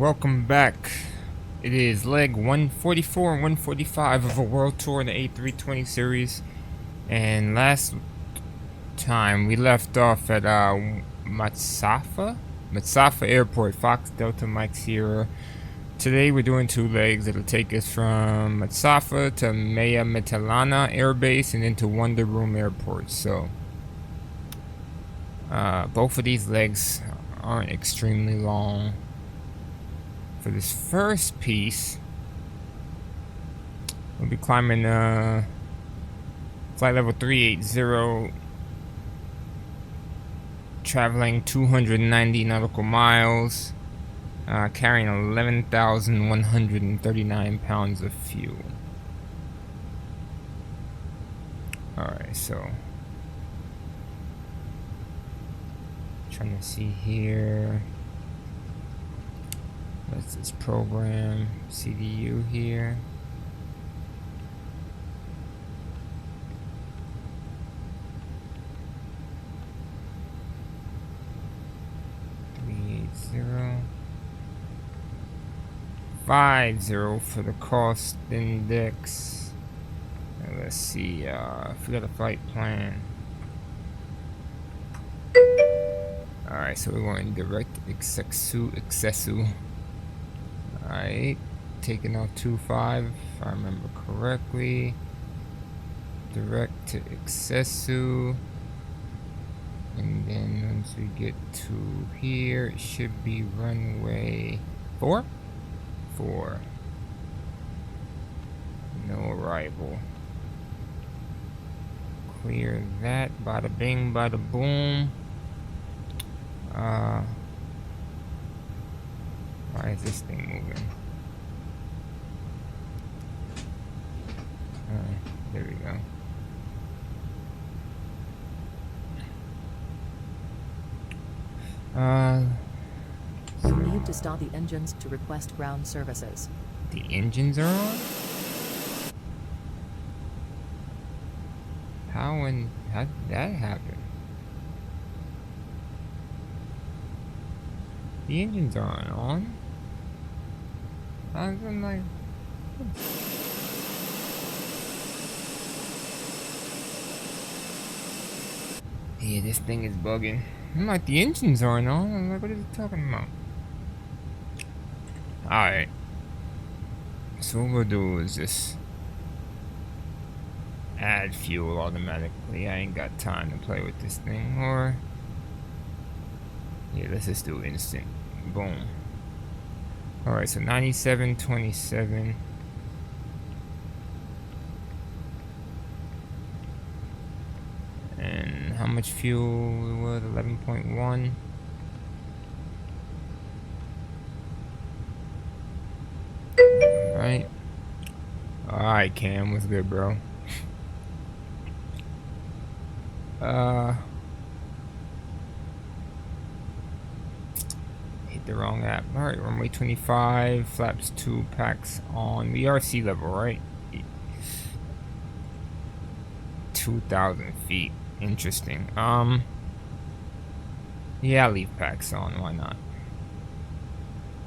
Welcome back. It is leg 144 and 145 of a world tour in the A320 series. And last time we left off at Matsafa Airport, Fox Delta Mike Sierra. Today we're doing two legs. It'll take us from Matsafa to Maya Metalana Air Base and into Wonder Room Airport. So both of these legs aren't extremely long. For this first piece, we'll be climbing flight level 380, traveling 290 nautical miles, carrying 11,139 pounds of fuel. Alright, so trying to see here. That's this program CDU here. $380.50 for the cost index. And let's see, forgot a flight plan. Alright, so we're going direct accessu. Alright, taking off 25, if I remember correctly. Direct to accessu. And then once we get to here, it should be runway 4? 4. No arrival. Clear that. Bada bing, bada boom. Why is this thing moving? There we go. You need to stop the engines to request ground services. The engines are on? How did that happen? The engines aren't on. I'm like, yeah, this thing is bugging. I'm like, the engines aren't on. I'm like, what is it talking about? Alright. So what we'll do is just add fuel automatically. I ain't got time to play with this thing. Or, yeah, let's just do instant. Boom. Alright, so 97.27. And how much fuel was 11.1? Alright. Alright, Cam, what's good, bro? The wrong app. Alright, runway 25, flaps 2, packs on. We are sea level, right? 2,000 feet. Interesting. Yeah, I'll leave packs on. Why not?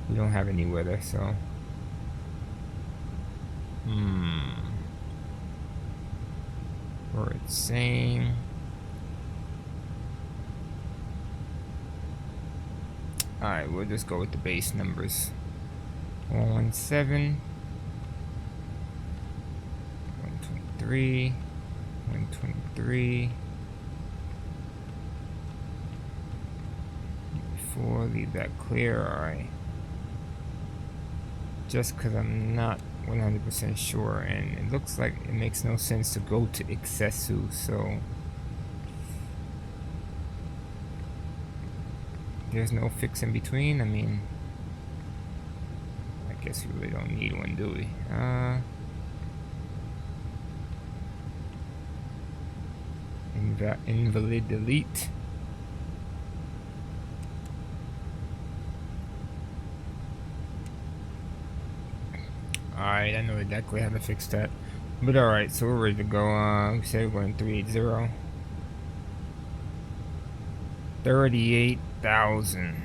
We don't have any weather, so. Or it's saying. Alright, we'll just go with the base numbers. 117, 123, 123. Before, leave that clear, alright. Just because I'm not 100% sure, and it looks like it makes no sense to go to accessu, so. There's no fix in between. I mean, I guess we really don't need one, do we? Invalid delete. Alright, I know exactly how to fix that. But alright, so we're ready to go. We said we're going 380. 38,000.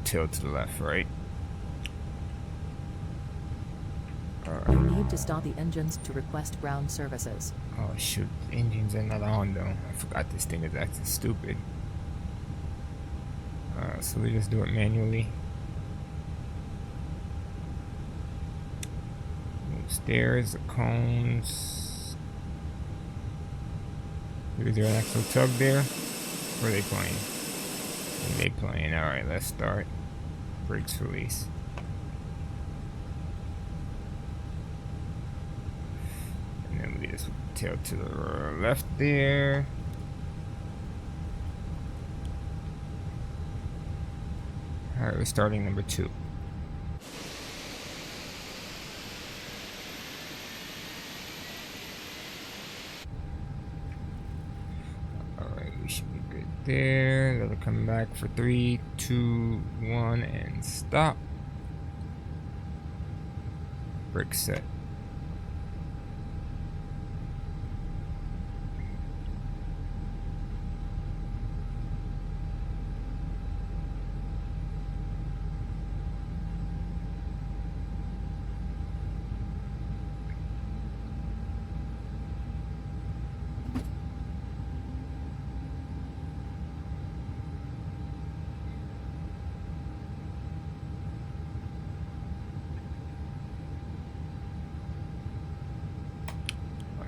tail to the left, right? You need to stop the engines to request ground services. Oh shoot, the engines are not on though. I forgot this thing is acting stupid. So we just do it manually. Move stairs, the cones. Is there an actual tug there? Or are they playing? They playing. Alright, let's start. Brakes release. And then we just tail to the left there. Alright, we're starting number 2. Alright, we should be good there. Let it come back for 3, 2, 1, and stop. Brake set.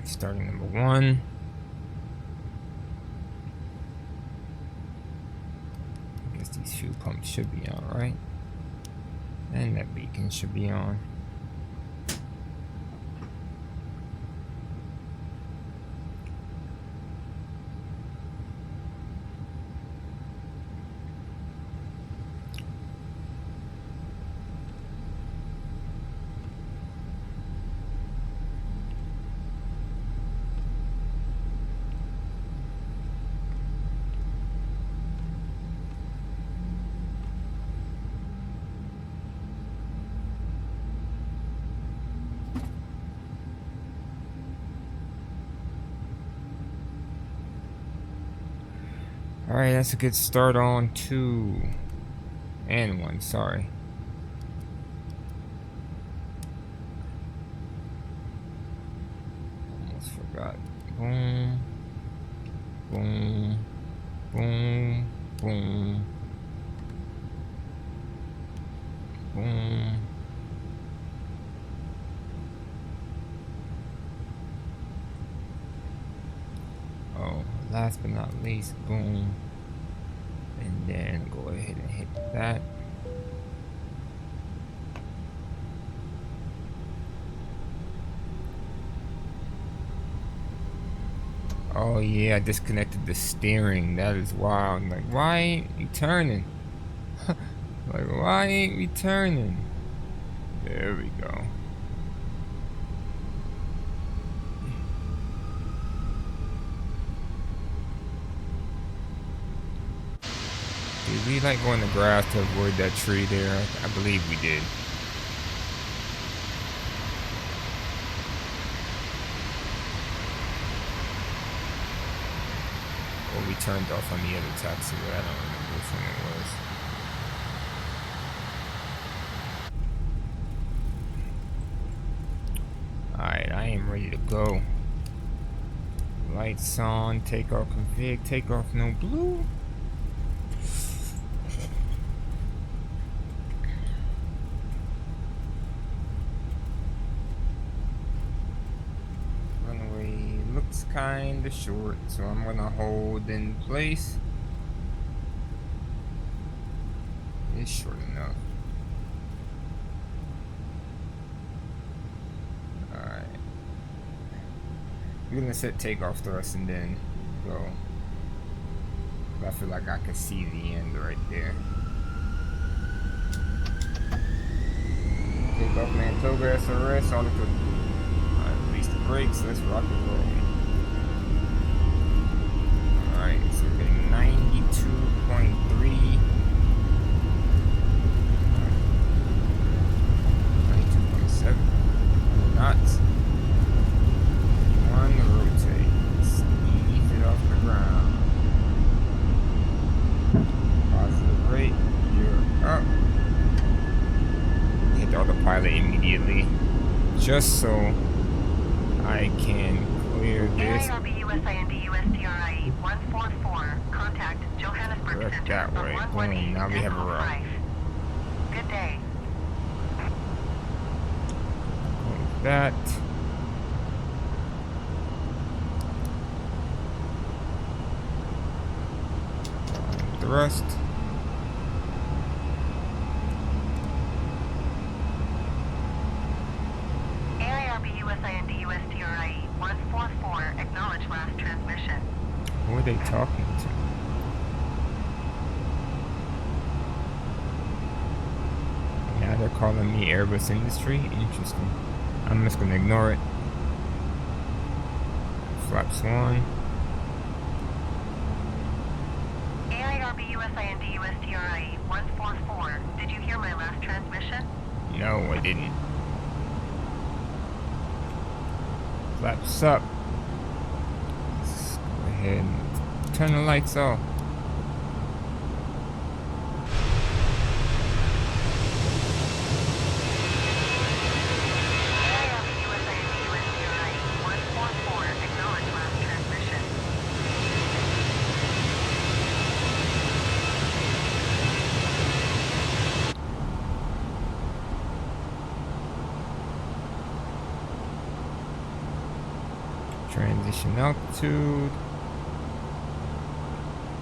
Starting number 1. I guess these fuel pumps should be on, right? And that beacon should be on. Alright, that's a good start on 2 and 1, sorry. Almost forgot. Boom, boom, boom, boom, boom. Oh, last but not least, boom. And then go ahead and hit that. Oh yeah, I disconnected the steering. That is wild. Like, why ain't we turning? Like, why ain't we turning? There we go. Did we like go in the grass to avoid that tree there? I believe we did. Or we turned off on the other taxiway. I don't remember which one it was. Alright, I am ready to go. Lights on, takeoff config, takeoff no blue. Kind of short, so I'm gonna hold in place. It's short enough. Alright. We're gonna set takeoff thrust and then go. I feel like I can see the end right there. Takeoff Manitoba SRS, all of the release the brakes, let's rock and roll. Alright, so we're getting 92.3. 92.7 knots. One rotate. Ease it off the ground. Positive rate. You're up. autopilot immediately, just so I can clear this. AIRB-USIND-USTRIE 144. Contact Johannesburg Correct Center that from way. 118 Boom, now we have a route. 5. Good day. Like that. Thrust. AIRB-USIND-USTRIE 144. Acknowledge last transmission. Who are they talking to? Now they're calling me Airbus Industry? Interesting. I'm just gonna ignore it. Flaps 1. AIRB-USIND-USTRIE 144. Did you hear my last transmission? No, I didn't. Flaps up. Let's go ahead and turn the lights off. AIRB-USIND-USTRIE 144. Acknowledge last transmission. Transition altitude.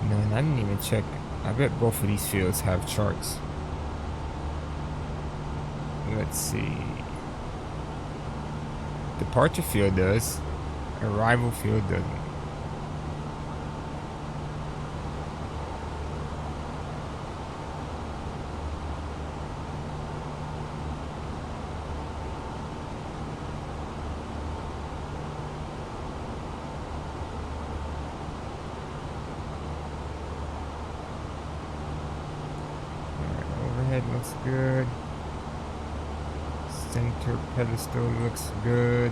No, and I didn't even check. I bet both of these fields have charts. Let's see. Departure field does. Arrival field doesn't. Overhead looks good. Center pedestal looks good.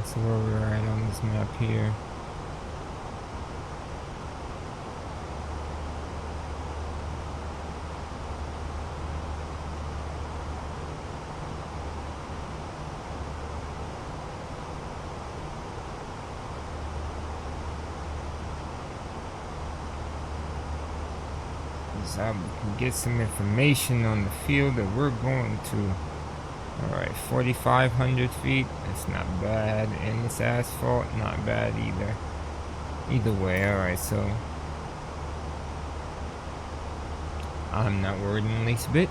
So where we're at on this map here. So I can get some information on the field that we're going to. Alright, 4,500 feet. That's not bad. And this asphalt, not bad either. Either way, alright, so I'm not worried in the least bit.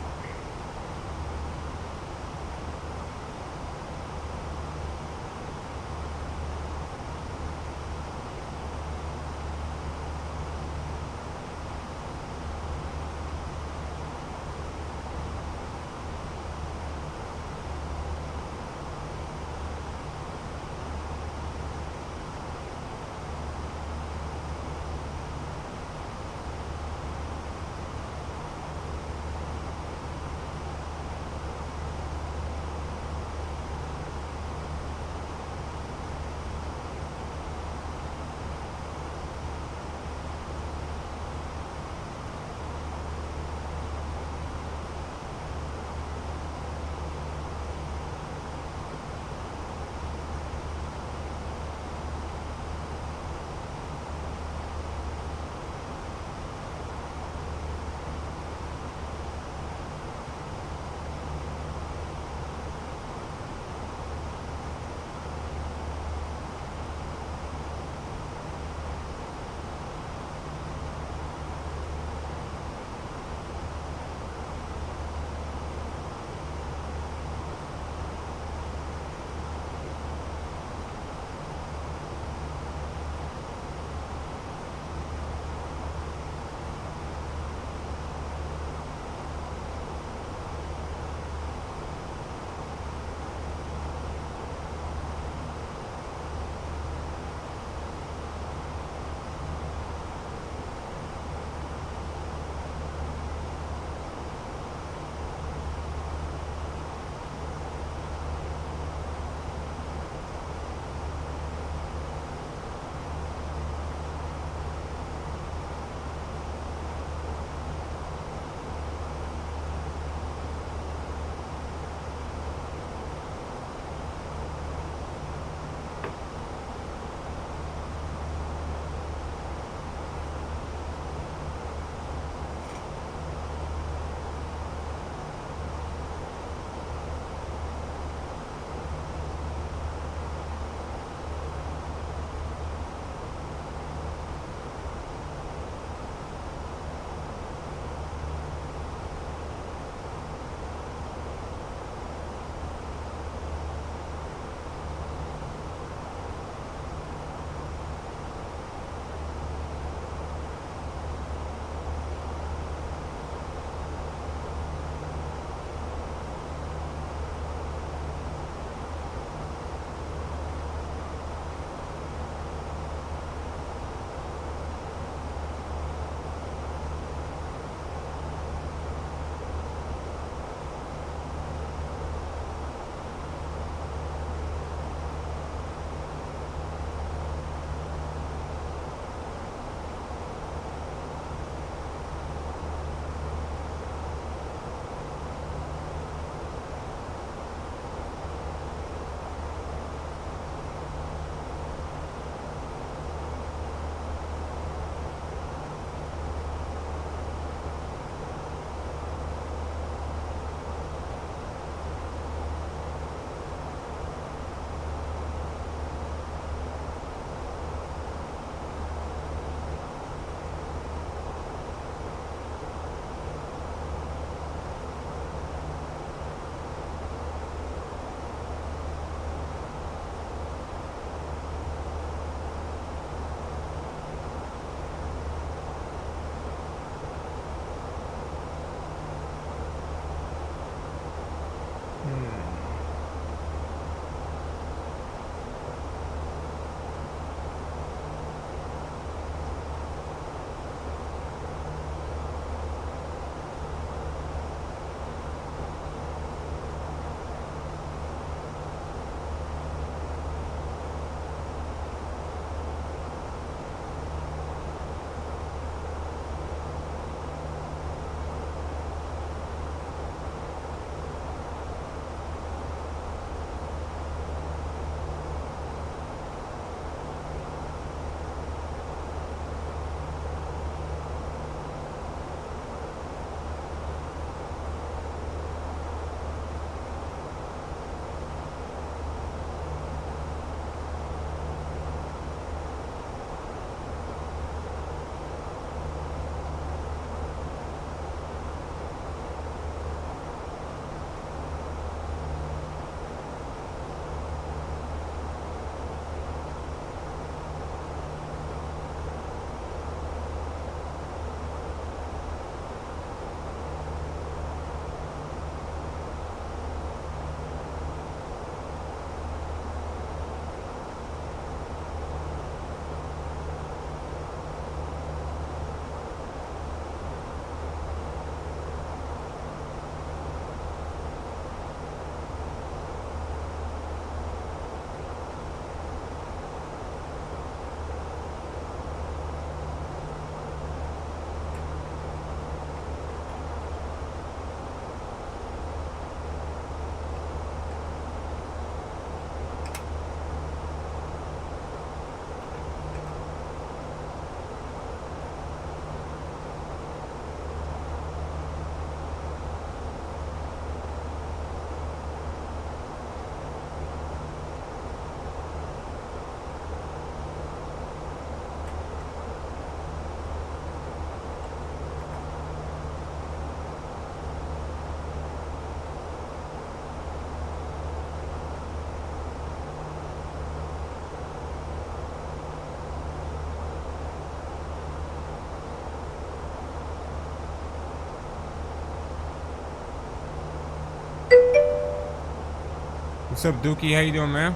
What's up, Dookie? How you doing, man?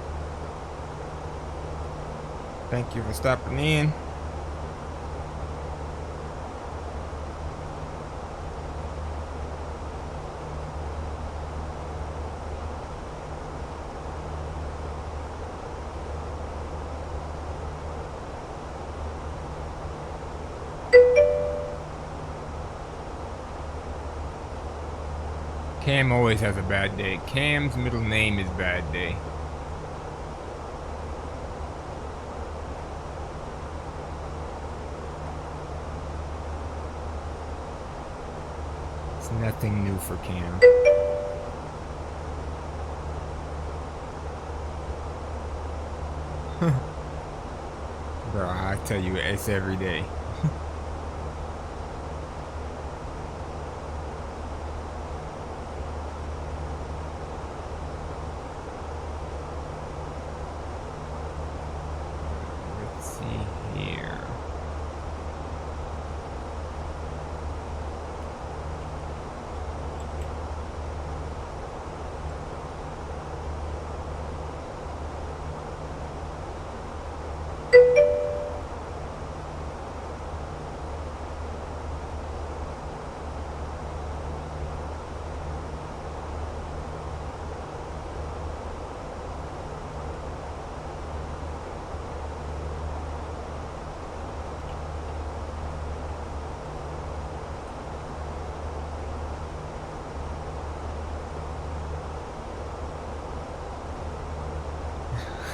Thank you for stopping in. Cam always has a bad day. Cam's middle name is Bad Day. It's nothing new for Cam. Bro, I tell you, it's every day. Let's see here.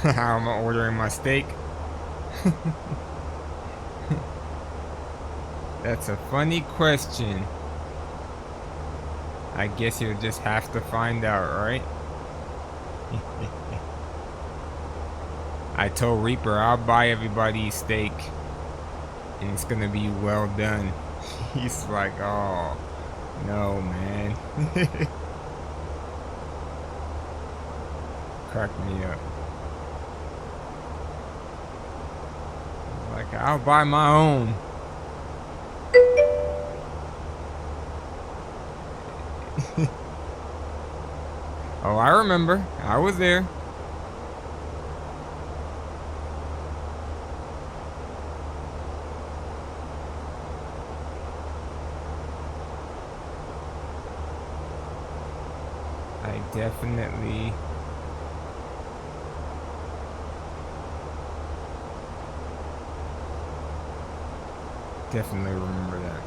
How am I ordering my steak? That's a funny question. I guess you'll just have to find out, right? I told Reaper I'll buy everybody steak and it's gonna be well done. He's like, oh no, man. Crack me up. Like, I'll buy my own. Oh, I remember. I was there. I definitely remember that.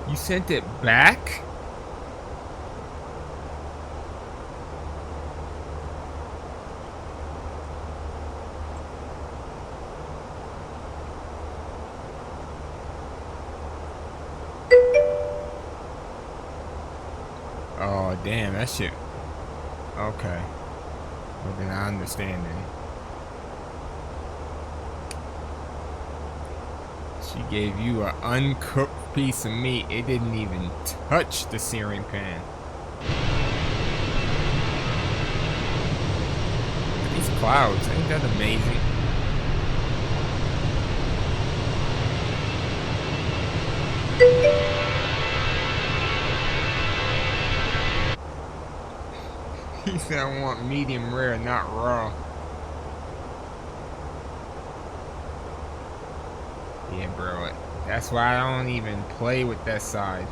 You sent it back? Oh, damn, that shit. Okay. Well, then I understand then. She gave you an uncooked piece of meat. It didn't even touch the searing pan. Look at these clouds. Ain't that amazing? He said I want medium rare, not raw. Yeah, bro. That's why I don't even play with that side.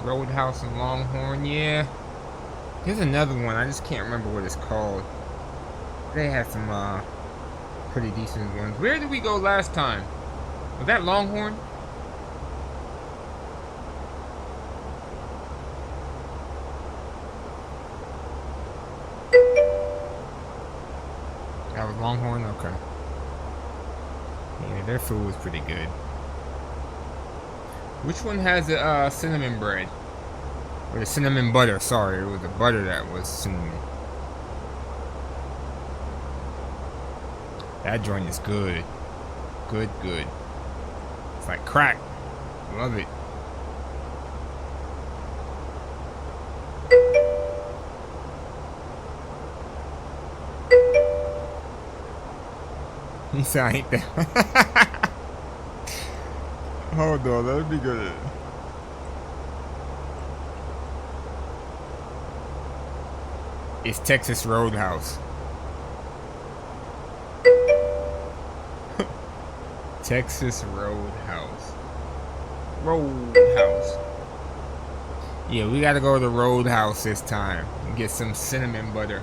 Roadhouse and Longhorn, yeah. There's another one, I just can't remember what it's called. They had some pretty decent ones. Where did we go last time? Was that Longhorn? That was Longhorn? Okay. Yeah, their food was pretty good. Which one has the cinnamon bread? Or the cinnamon butter, sorry. It was the butter that was cinnamon. That joint is good. Good, good. It's like crack. Love it. He said I ain't that. Hold on, let me go. It's Texas Roadhouse. Texas Roadhouse. Roadhouse. Yeah, we gotta go to the Roadhouse this time and get some cinnamon butter.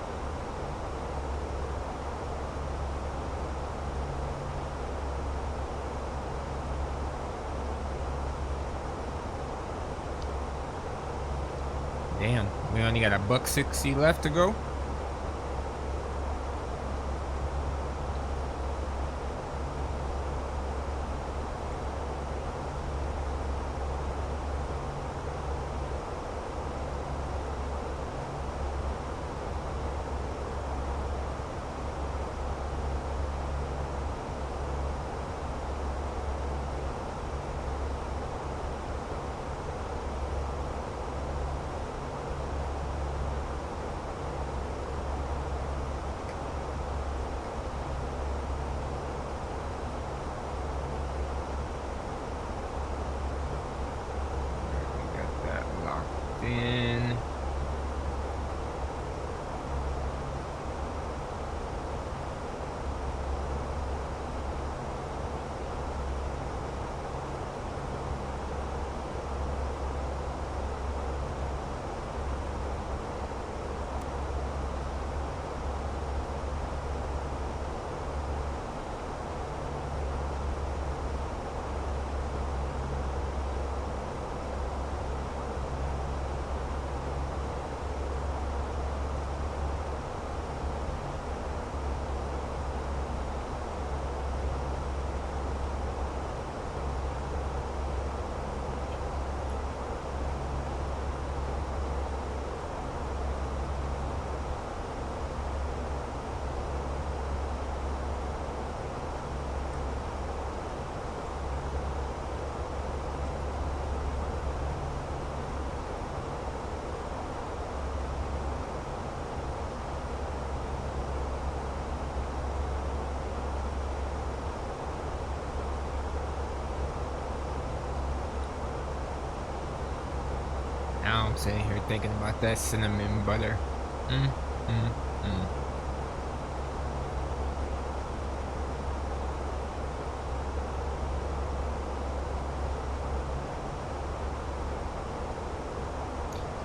Damn, we only got $1.60 left to go. In. Now I'm sitting here thinking about that cinnamon butter.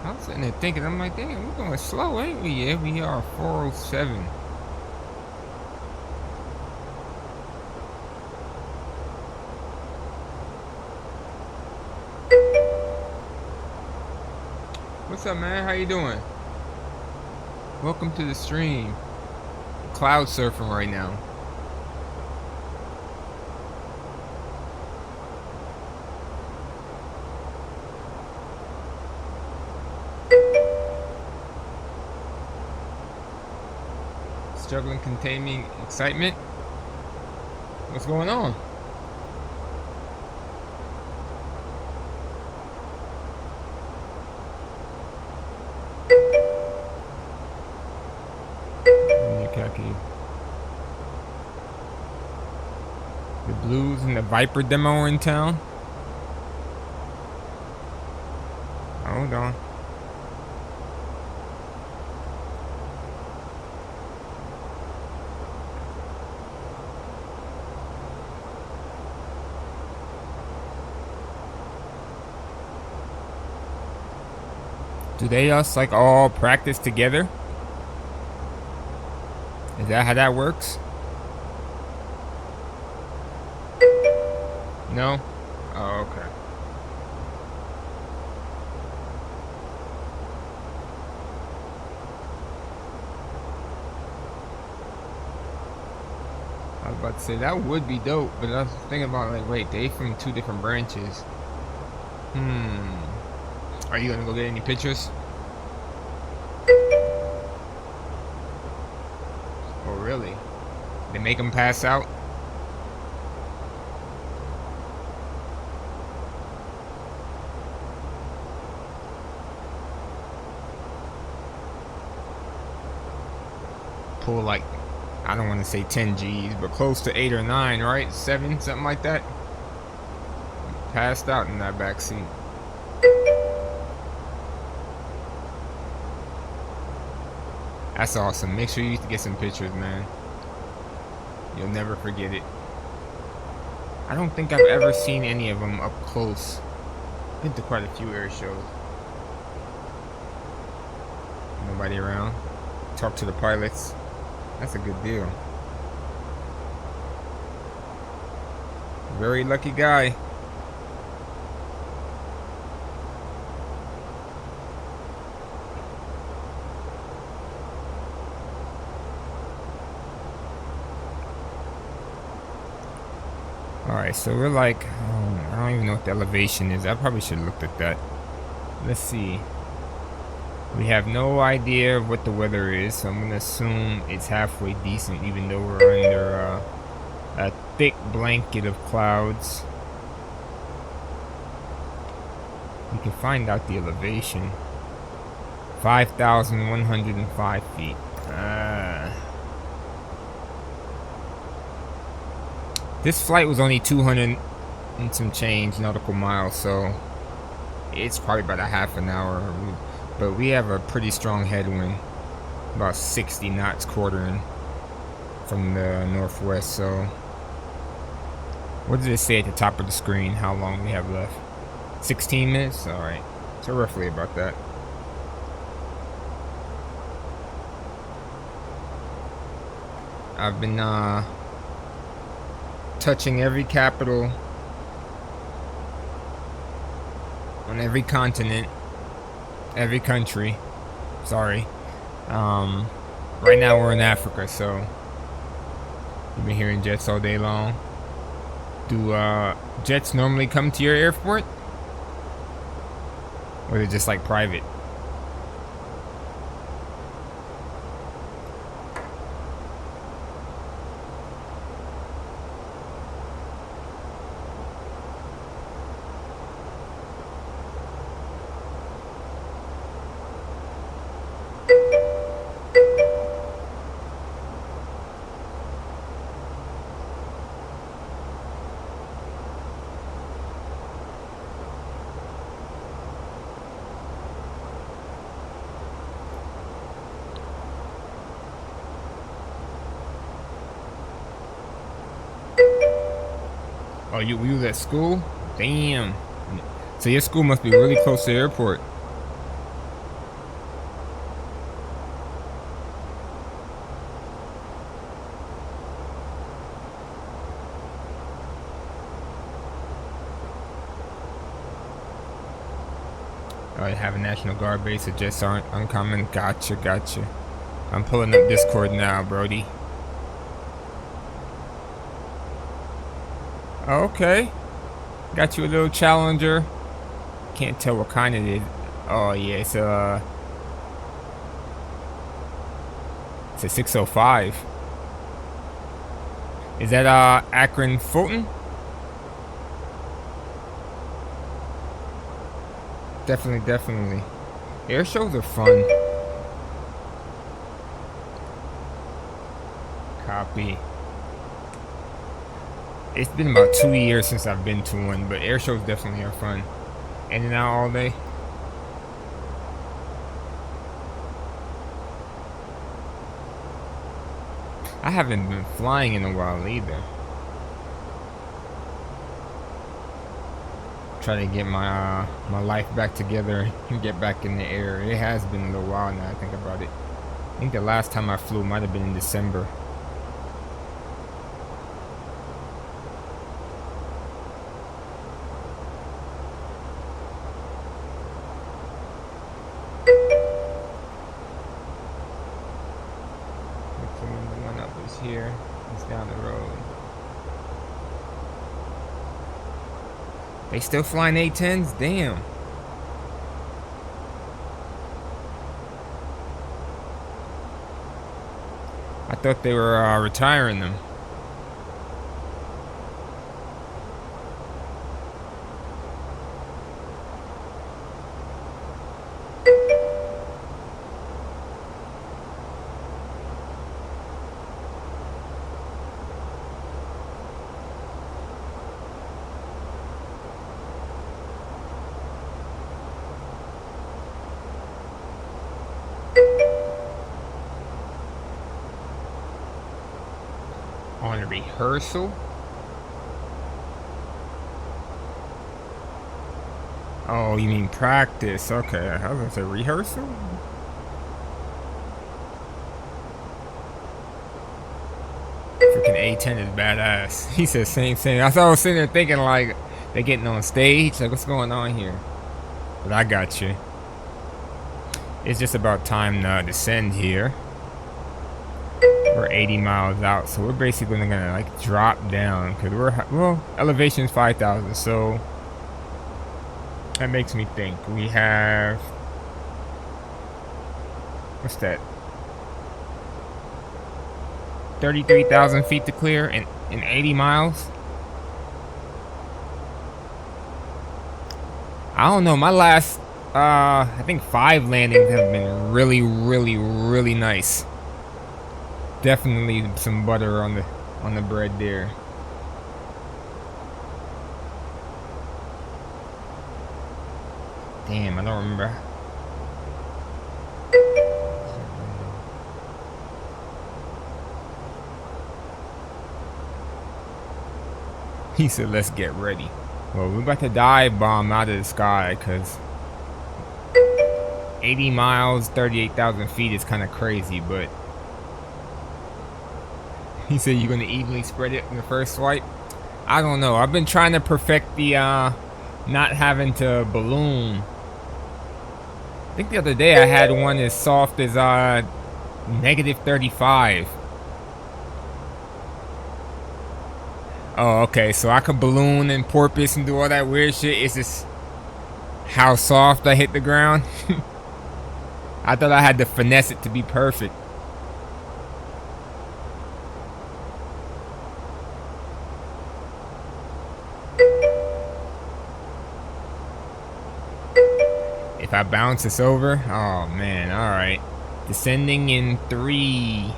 I was sitting there thinking, I'm like, damn, we're going slow, ain't we? Yeah, we are 407. What's up, man? How you doing? Welcome to the stream. Cloud surfing right now. Struggling containing excitement. What's going on? The Blues and the Viper demo in town. Hold on. Do they us like all practice together? Is that how that works? No? Oh, okay. I was about to say that would be dope, but I was thinking about like, wait, they from 2 different branches. Are you gonna go get any pictures? Oh, really? They make them pass out? Pull like, I don't want to say 10 G's, but close to 8 or 9, right? 7, something like that. Passed out in that back seat. That's awesome. Make sure you get some pictures, man. You'll never forget it. I don't think I've ever seen any of them up close. I've been to quite a few air shows. Nobody around. Talk to the pilots. That's a good deal. Very lucky guy. Alright, so we're like, I don't even know what the elevation is. I probably should have looked at that. Let's see. We have no idea of what the weather is, so I'm going to assume it's halfway decent, even though we're under a thick blanket of clouds. We can find out the elevation. 5,105 feet. This flight was only 200 and some change nautical miles, so it's probably about a half an hour. But we have a pretty strong headwind, about 60 knots quartering from the northwest. So what does it say at the top of the screen? How long we have left? 16 minutes? All right, so roughly about that. I've been touching every capital on every continent, every country. Sorry. Right now we're in Africa, so you've been hearing jets all day long. Do jets normally come to your airport, or is it just like private? Oh, you was at school? Damn. So your school must be really close to the airport. Oh, you have a National Guard base, so jets aren't uncommon. Gotcha, gotcha. I'm pulling up Discord now, Brody. Okay. Got you a little Challenger. Can't tell what kind it is. Oh yeah, it's a 605. Is that Akron Fulton? Definitely, definitely. Air shows are fun. Copy. It's been about 2 years since I've been to one, but air shows definitely are fun. In and out all day. I haven't been flying in a while either. try to get my my life back together and get back in the air. It has been a little while now I think about it. I think the last time I flew might have been in December. The one up is here. It's down the road. They still flying A-10s? Damn. I thought they were retiring them. On a rehearsal? Oh, you mean practice? Okay, I was gonna say rehearsal? Freaking A-10 is badass. He said same thing. I thought I was sitting there thinking like they're getting on stage. Like what's going on here? But I got you. It's just about time to descend here. We're 80 miles out, so we're basically gonna like drop down because well, elevation is 5,000, so that makes me think we have what's that? 33,000 feet to clear in 80 miles. I don't know. My last, I think 5 landings have been really, really, really nice. Definitely some butter on the bread there. Damn, I don't remember. He said, let's get ready. Well, we're about to dive bomb out of the sky because 80 miles, 38,000 feet is kind of crazy, but he said you're going to evenly spread it in the first swipe. I don't know. I've been trying to perfect the not having to balloon. I think the other day I had one as soft as negative 35. Oh, okay. So I could balloon and porpoise and do all that weird shit. It's just how soft I hit the ground. I thought I had to finesse it to be perfect. If I bounce this over, oh man, alright. Descending in 3.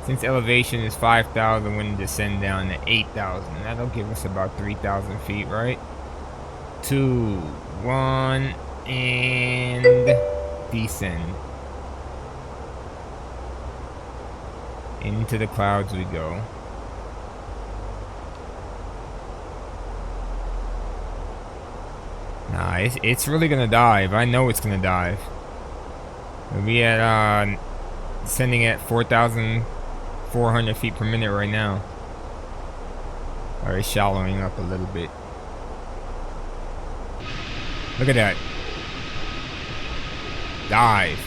Since elevation is 5,000, we're going to descend down to 8,000. That'll give us about 3,000 feet, right? 2, 1, and descend. Into the clouds we go. Nah, it's really gonna dive. I know it's gonna dive. We at descending at 4,400 feet per minute right now. Alright, shallowing up a little bit. Look at that. Dive.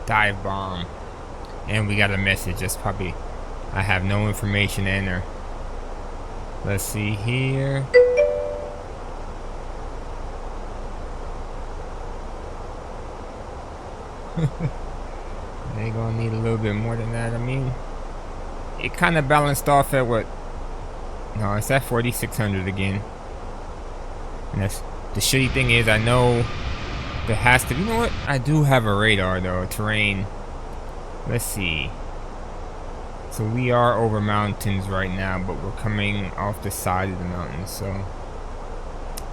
Dive bomb. And we got a message. That's probably, I have no information to enter. Let's see here. They gonna need a little bit more than that. I mean, it kind of balanced off at what? No, it's at 4,600 again. And that's the shitty thing is, I know there has to. You know what? I do have a radar though. Terrain. Let's see. So we are over mountains right now, but we're coming off the side of the mountain, so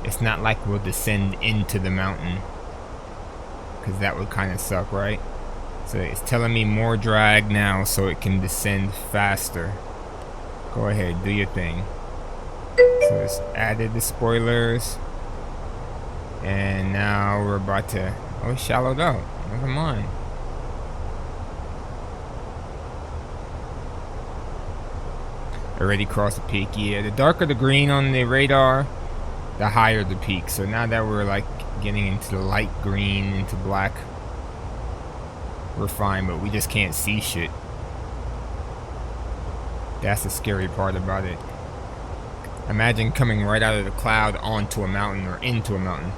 it's not like we'll descend into the mountain, because that would kind of suck, right? So it's telling me more drag now so it can descend faster. Go ahead, do your thing. So it's added the spoilers, and now we're about to, oh, it shallowed out, never mind. Already crossed the peak. Yeah, the darker the green on the radar, the higher the peak. So now that we're like getting into the light green, into black, we're fine, but we just can't see shit. That's the scary part about it. Imagine coming right out of the cloud onto a mountain or into a mountain.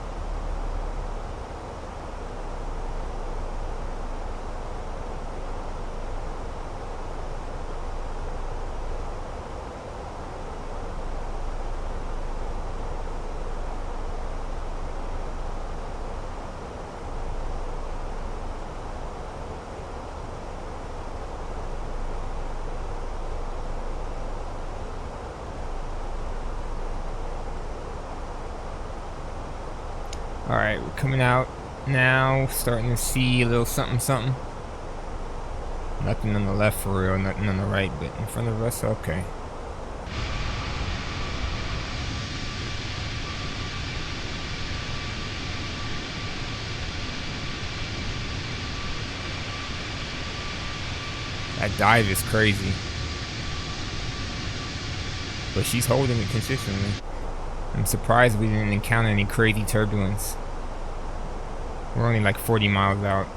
Alright, we're coming out now, starting to see a little something something. Nothing on the left for real, nothing on the right, but in front of us, okay. That dive is crazy. But she's holding it consistently. I'm surprised we didn't encounter any crazy turbulence. We're only like 40 miles out.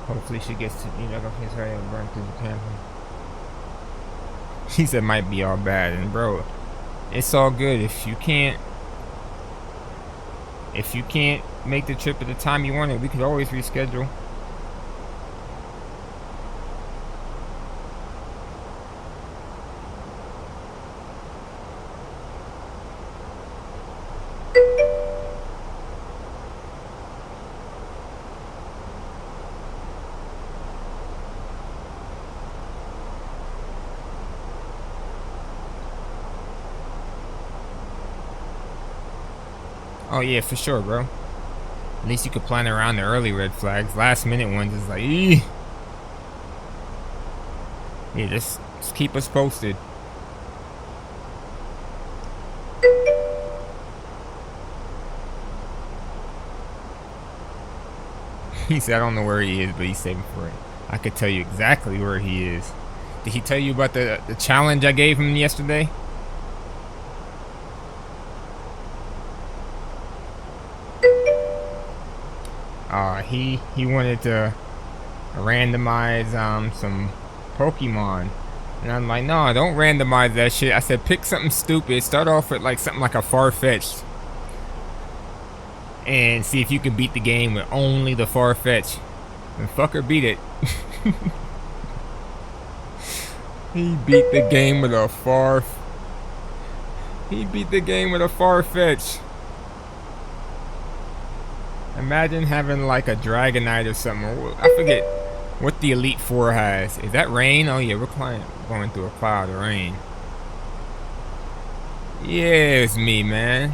Hopefully she gets to, you know, his hair and burn through the camera. She said might be all bad, and bro, it's all good if you can't make the trip at the time you want it. We could always reschedule. Oh yeah, for sure, bro. At least you could plan around the early red flags. Last minute ones is like, eeh. Yeah, just keep us posted. He said, I don't know where he is, but he's saving for it. I could tell you exactly where he is. Did he tell you about the challenge I gave him yesterday? He wanted to randomize some Pokemon, and I'm like, no, don't randomize that shit. I said, pick something stupid. Start off with like something like a Farfetch'd, and see if you can beat the game with only the Farfetch'd. And fucker beat it. He beat the game with a Farfetch'd. Imagine having like a Dragonite or something. I forget what the Elite Four has. Is that rain? Oh yeah, we're going through a cloud of rain. Yeah, it's me, man.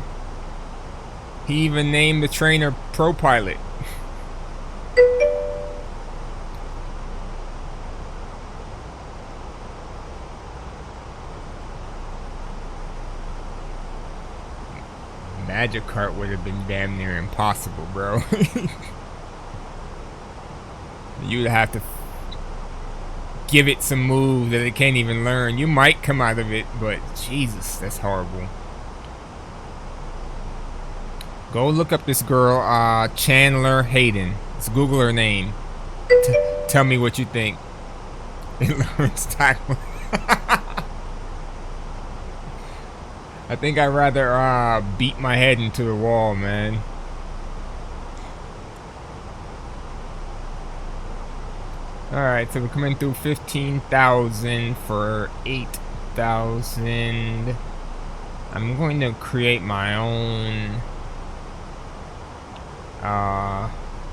He even named the trainer Pro Pilot. magic cart would have been damn near impossible, bro. You'd have to give it some moves that it can't even learn. You might come out of it, but Jesus, that's horrible. Go look up this girl, Chandler Hayden. Let's Google her name. Tell me what you think. It learns tackle. I think I'd rather beat my head into the wall, man. Alright, so we're coming through 15,000 for 8,000. I'm going to create my own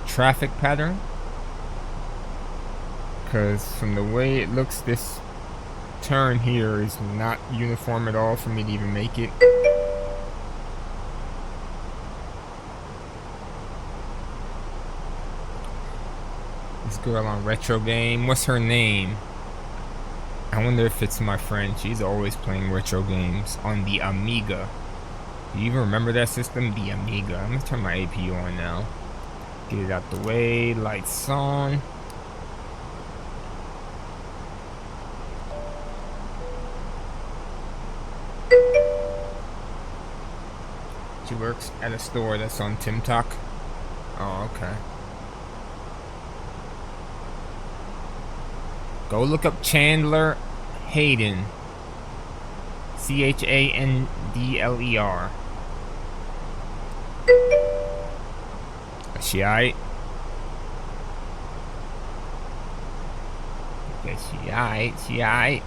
traffic pattern, because from the way it looks, this turn here is not uniform at all for me to even make it. This girl on retro game, what's her name? I wonder if it's my friend. She's always playing retro games on the Amiga. Do you even remember that system? The Amiga. I'm gonna turn my APU on now. Get it out the way, lights on. She works at a store that's on TimTalk. Oh, okay. Go look up Chandler Hayden. Chandler. Is she aight? Okay, she aight.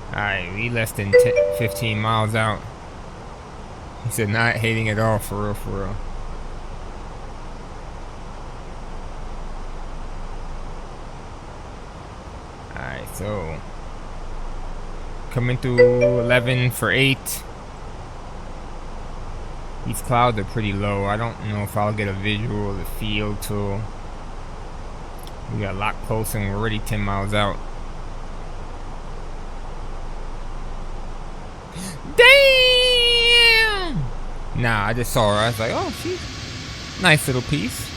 Alright, we less than 15 miles out. He said not hating at all, for real, for real. Alright, so coming through 11 for 8. These clouds are pretty low. I don't know if I'll get a visual of the field till we got a lot closer and we're already 10 miles out. Damn! Nah, I just saw her. I was like, oh, she's nice little piece.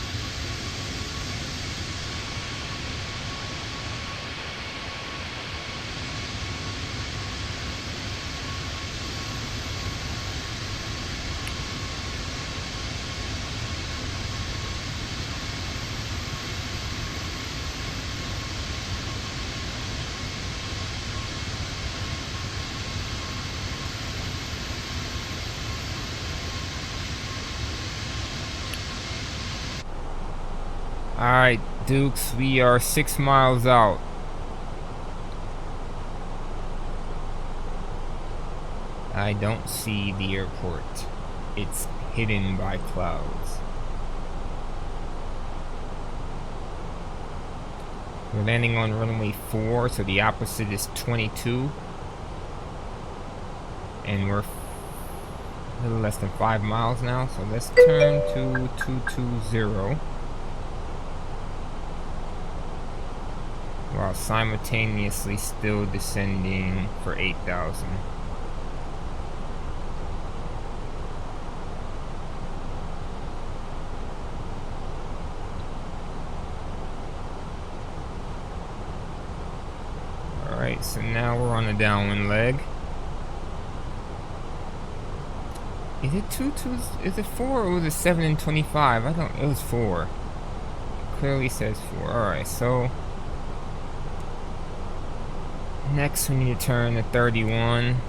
Alright, Dukes, we are 6 miles out. I don't see the airport. It's hidden by clouds. We're landing on runway 4, so the opposite is 22. And we're a little less than 5 miles now, so let's turn to 220. While simultaneously still descending for 8,000. Alright, so now we're on the downwind leg. Is it 4 or was it 7 and 25? It was 4. It clearly says 4. Alright, so next we need to turn to 31.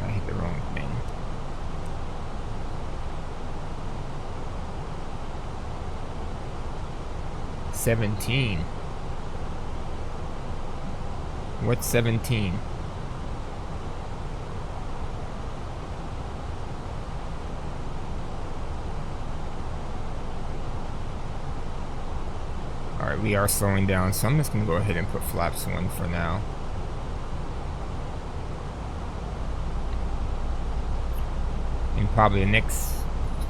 I hit the wrong thing. $17. What's 17? Alright, we are slowing down, so I'm just gonna go ahead and put flaps 1 for now. In probably the next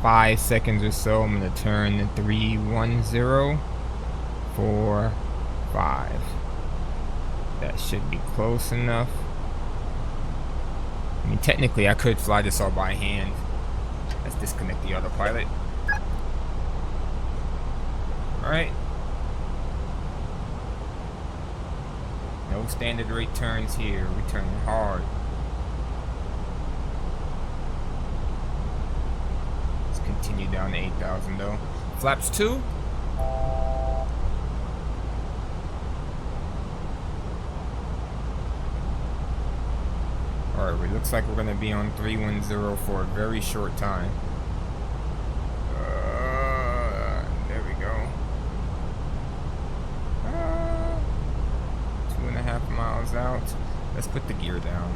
5 seconds or so, I'm going to turn to 31045. That should be close enough. I mean, technically, I could fly this all by hand. Let's disconnect the autopilot. Alright. No standard rate turns here. We're turning hard. Let's continue down to 8,000 though. Flaps 2. Alright, it looks like we're going to be on 310 for a very short time. There we go. 2.5 miles out. Let's put the gear down.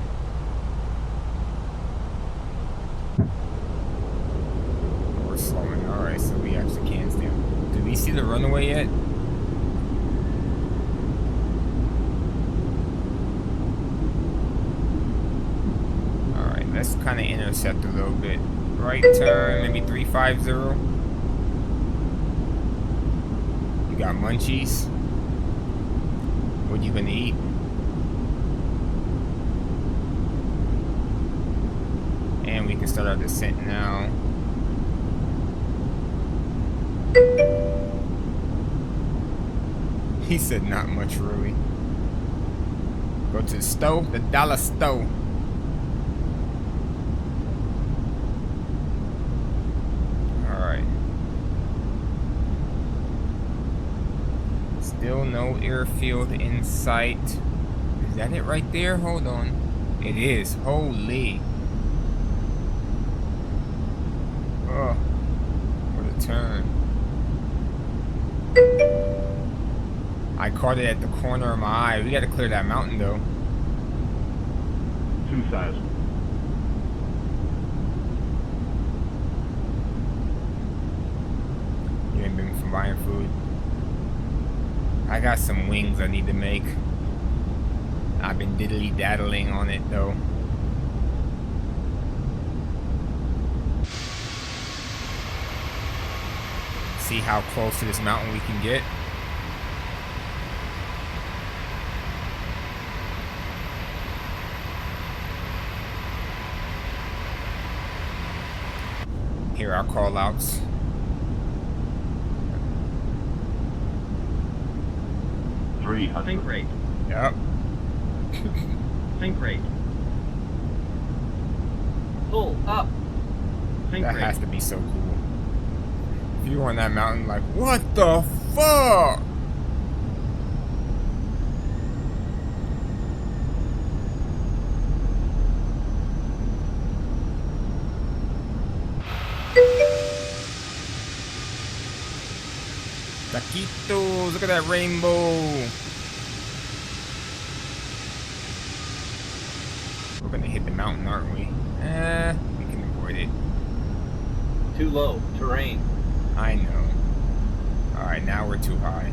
We're slowing. Alright, so we actually can stand. Do we see the runway yet? Let's kind of intercept a little bit. Right turn, maybe 350. You got munchies. What you gonna eat? And we can start our descent now. He said not much really. Go to the stove, the dollar stove. Still no airfield in sight. Is that it right there? Hold on. It is. Holy. Oh. What a turn. I caught it at the corner of my eye. We gotta clear that mountain though. 2,000. You ain't been from buying food. I got some wings I need to make. I've been diddly daddling on it though. See how close to this mountain we can get. Here are our call outs. Think rate. Yep. Think rate. Pull up. Think That rate. has to be so cool. If you were on that mountain, like, what the fuck? Taquitos, look at that rainbow. We're gonna hit the mountain, aren't we? We can avoid it. Too low. Terrain. I know. Alright, now we're too high.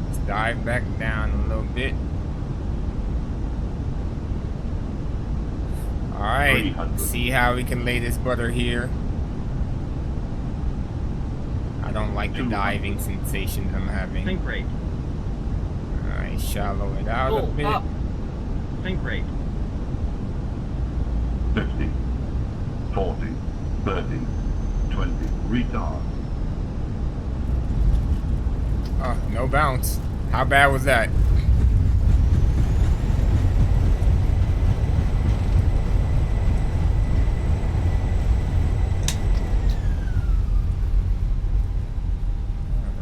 Let's dive back down a little bit. Alright, see how we can lay this butter here. I don't like the diving sensations I'm having. Think rate. Alright, shallow it out a Pull bit. up. Think rate. 50, 40, 30, 20, retard. Oh, no bounce. How bad was that?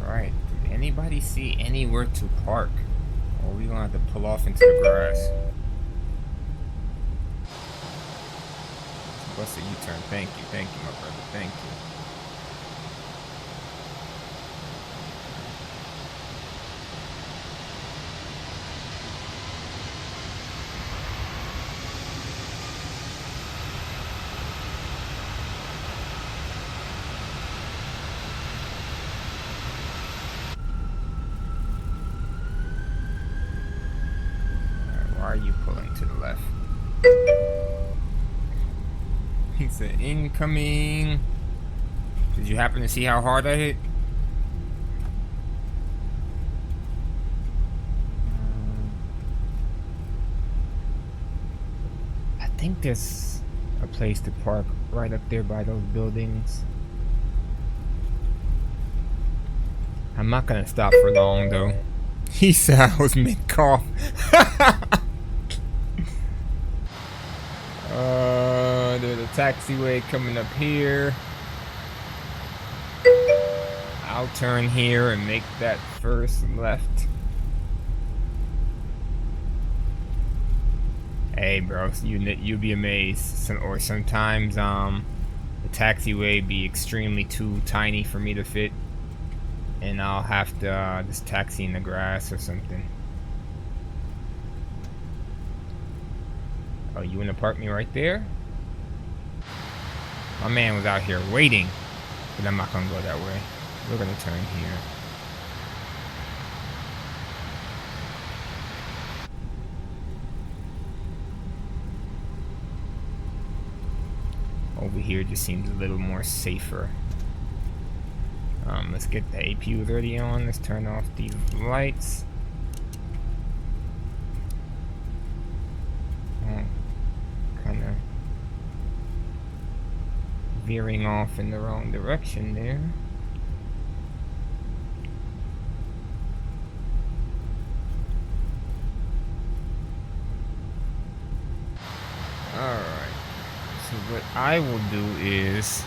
Alright, did anybody see anywhere to park? Or are we gonna have to pull off into the grass? What's a U-turn? Thank you, my brother, thank you. Alright, why are you pulling to the left? He said, incoming. Did you happen to see how hard I hit? think there's a place to park right up there by those buildings. I'm not gonna stop for long though. He said I was mid-cough. There's a taxiway coming up here. I'll turn here and make that first left. Hey bro, you'd be amazed. Sometimes the taxiway be extremely too tiny for me to fit, and I'll have to just taxi in the grass or something. Oh, you wanna park me right there? My man was out here waiting, but I'm not gonna go that way. We're gonna turn here. Over here just seems a little more safer. Let's get the APU 30 on. Let's turn off these lights. Oh, kind of veering off in the wrong direction there. Alright. So what I will do is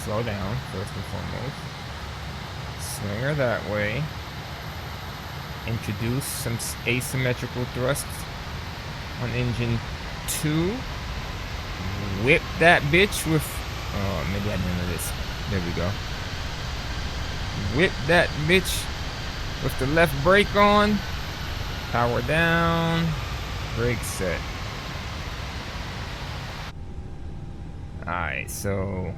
slow down first and foremost. Swing her that way. Introduce some asymmetrical thrusts on engine 2. Whip that bitch with... Oh, maybe I didn't know this. There we go. Whip that bitch with the left brake on. Power down. Brake set. Alright, so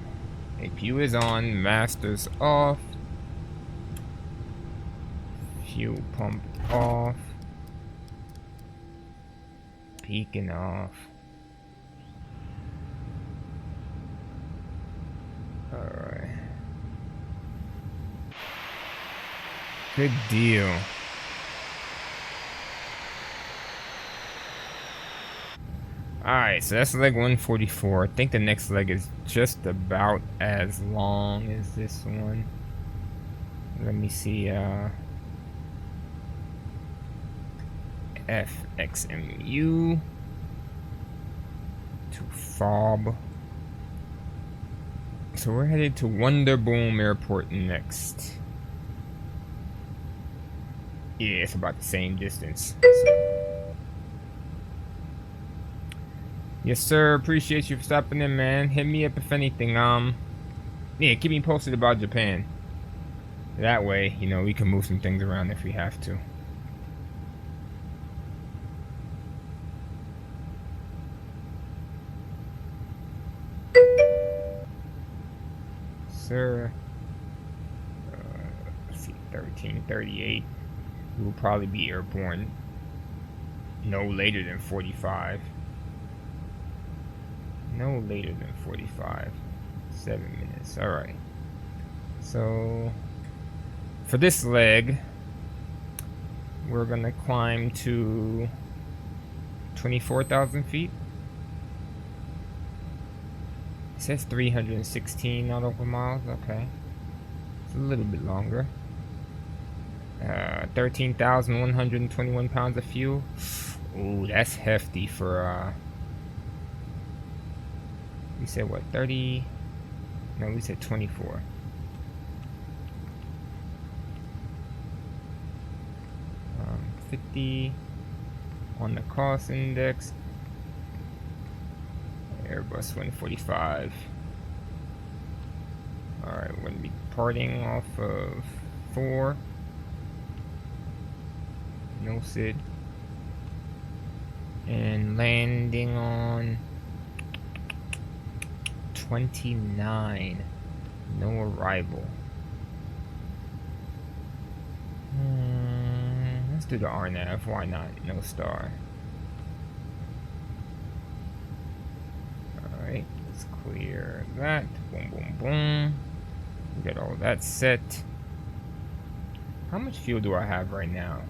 APU is on, master's off, fuel pump off, beacon off. Alright. Good deal. Alright, so that's leg 144. I think the next leg is just about as long as this one. Let me see, FXMU to FAWB. So we're headed to Wonderboom Airport next. Yeah, it's about the same distance. Yes, sir. Appreciate you for stopping in, man. Hit me up if anything. Yeah, keep me posted about Japan. That way, you know, we can move some things around if we have to. Sir. Let's see, 1338. We will probably be airborne no later than 45. No later than 45. 7 minutes. Alright. So, for this leg, we're gonna climb to 24,000 feet. It says 316 nautical miles. Okay. It's a little bit longer. 13,121 pounds of fuel. Ooh, that's hefty for, we said what, 30? No, we said 24. Um, 50 on the cost index. Airbus 145. Alright, we're going to be departing off of 4. No SID. And landing on 29. No arrival. Let's do the RNAV. Why not? No star. Alright, let's clear that. Boom, boom, boom. We got all that set. How much fuel do I have right now?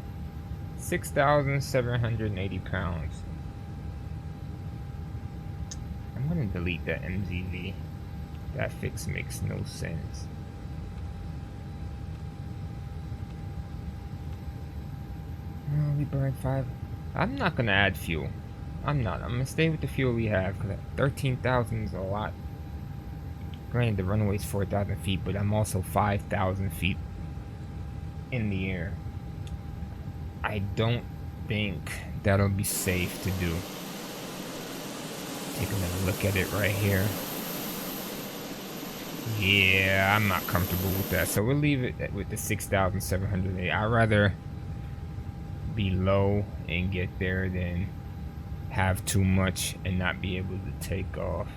6,780 pounds. I'm gonna delete that MZV. That fix makes no sense. We burned 5. I'm not gonna add fuel. I'm gonna stay with the fuel we have, because 13,000 is a lot. Granted, the runway's 4,000 feet, but I'm also 5,000 feet in the air. I don't think that'll be safe to do. Taking a look at it right here. Yeah, I'm not comfortable with that. So we'll leave it with the 6,708. I'd rather be low and get there than have too much and not be able to take off.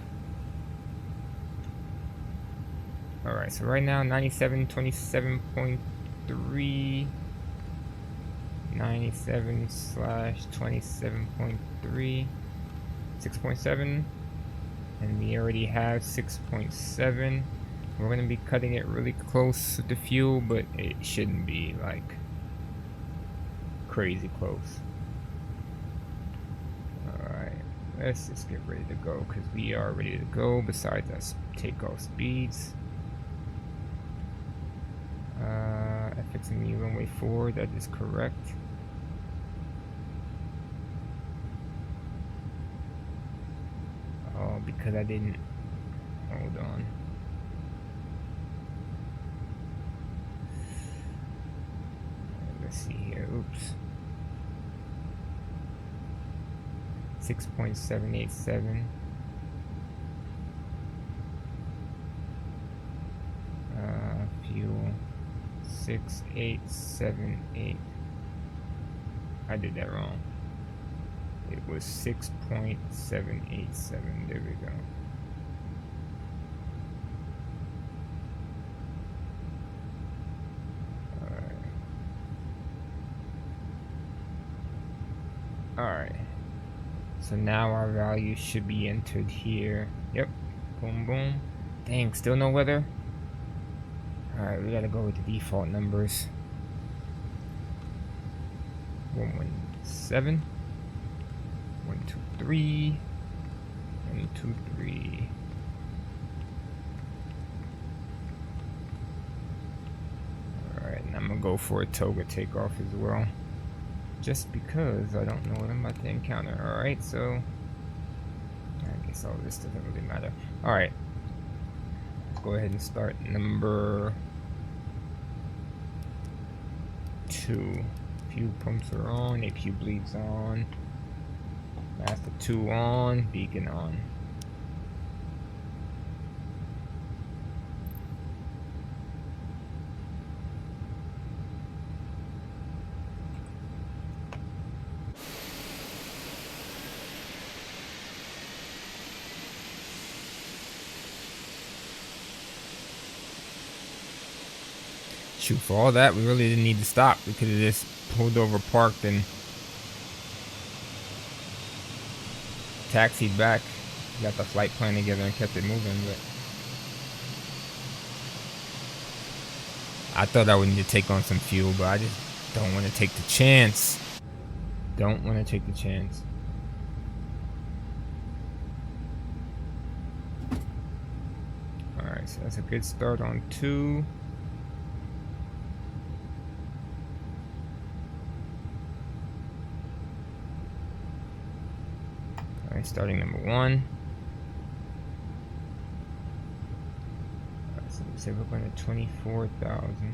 Alright, so right now 97.27.3, 97/27.3, 6.7, and we already have 6.7. We're gonna be cutting it really close with the fuel, but it shouldn't be like crazy close. Alright, let's just get ready to go, because we are ready to go. Besides us takeoff speeds, FXMU runway 4, that is correct. Oh, because I didn't, hold on. Let's see here, oops. 6.787. Fuel 6878. I did that wrong. It was 6.787. There we go. Alright. So now our value should be entered here. Yep. Boom, boom. Dang, still no weather? Alright, we gotta go with the default numbers. 117, 123, 123. Alright, and I'm gonna go for a toga takeoff as well. Just because I don't know what I'm about to encounter. Alright, so I guess all this doesn't really matter. Alright. Let's go ahead and start number 2. Fuel pumps are on, APU bleeds on. Master 2 on, beacon on. Shoot, for all that, we really didn't need to stop. We could have just pulled over, parked, and taxied back. Got the flight plan together and kept it moving, but I thought I would need to take on some fuel, but I just don't want to take the chance. Don't want to take the chance. Alright, so that's a good start on 2. Starting number 1. So we say we're going to 24,000.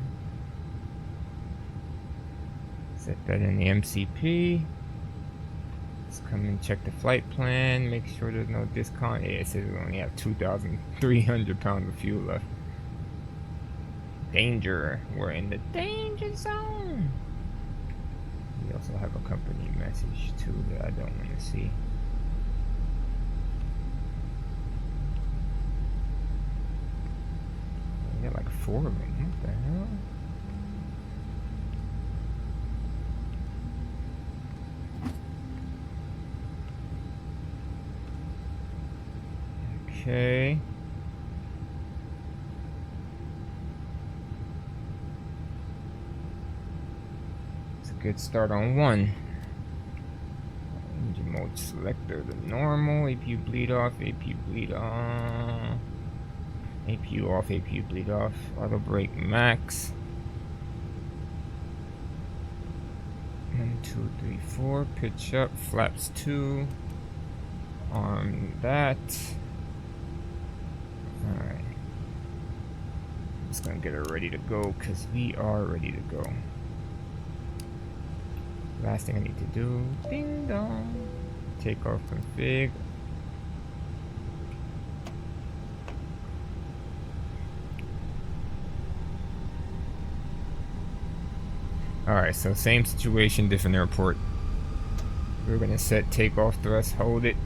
Set that in the MCP. Let's come and check the flight plan. Make sure there's no discount. Yeah, it says we only have 2,300 pounds of fuel left. Danger. We're in the danger zone. We also have a company message too that I don't want to see. Got like 4 of them. What the hell? Okay. It's a good start on 1. Engine mode selector to normal, APU bleed off, APU bleed on, APU off, APU bleed off, auto brake max. 1, 2, 3, 4, pitch up, flaps 2, arm that. Alright. I'm just gonna get her ready to go because we are ready to go. Last thing I need to do, ding dong, take off config. Alright, so same situation, different airport. We're gonna set takeoff thrust, hold it.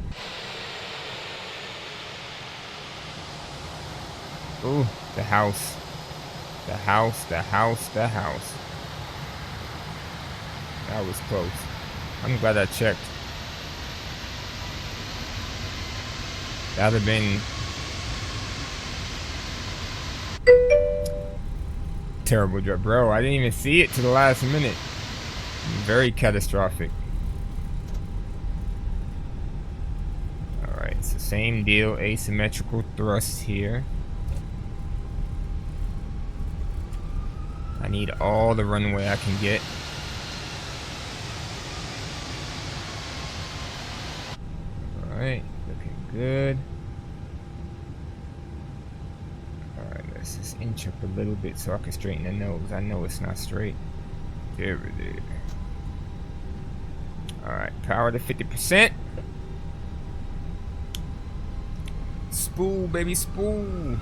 Ooh, the house. The house, the house, the house. That was close. I'm glad I checked. That'd have been terrible drop, bro. I didn't even see it to the last minute. Very catastrophic. Alright, it's the same deal. Asymmetrical thrust here. I need all the runway I can get. Alright, looking good. Alright, let's just inch up a little bit so I can straighten the nose. I know it's not straight. There it is. Alright, power to 50%. Spool, baby, spool.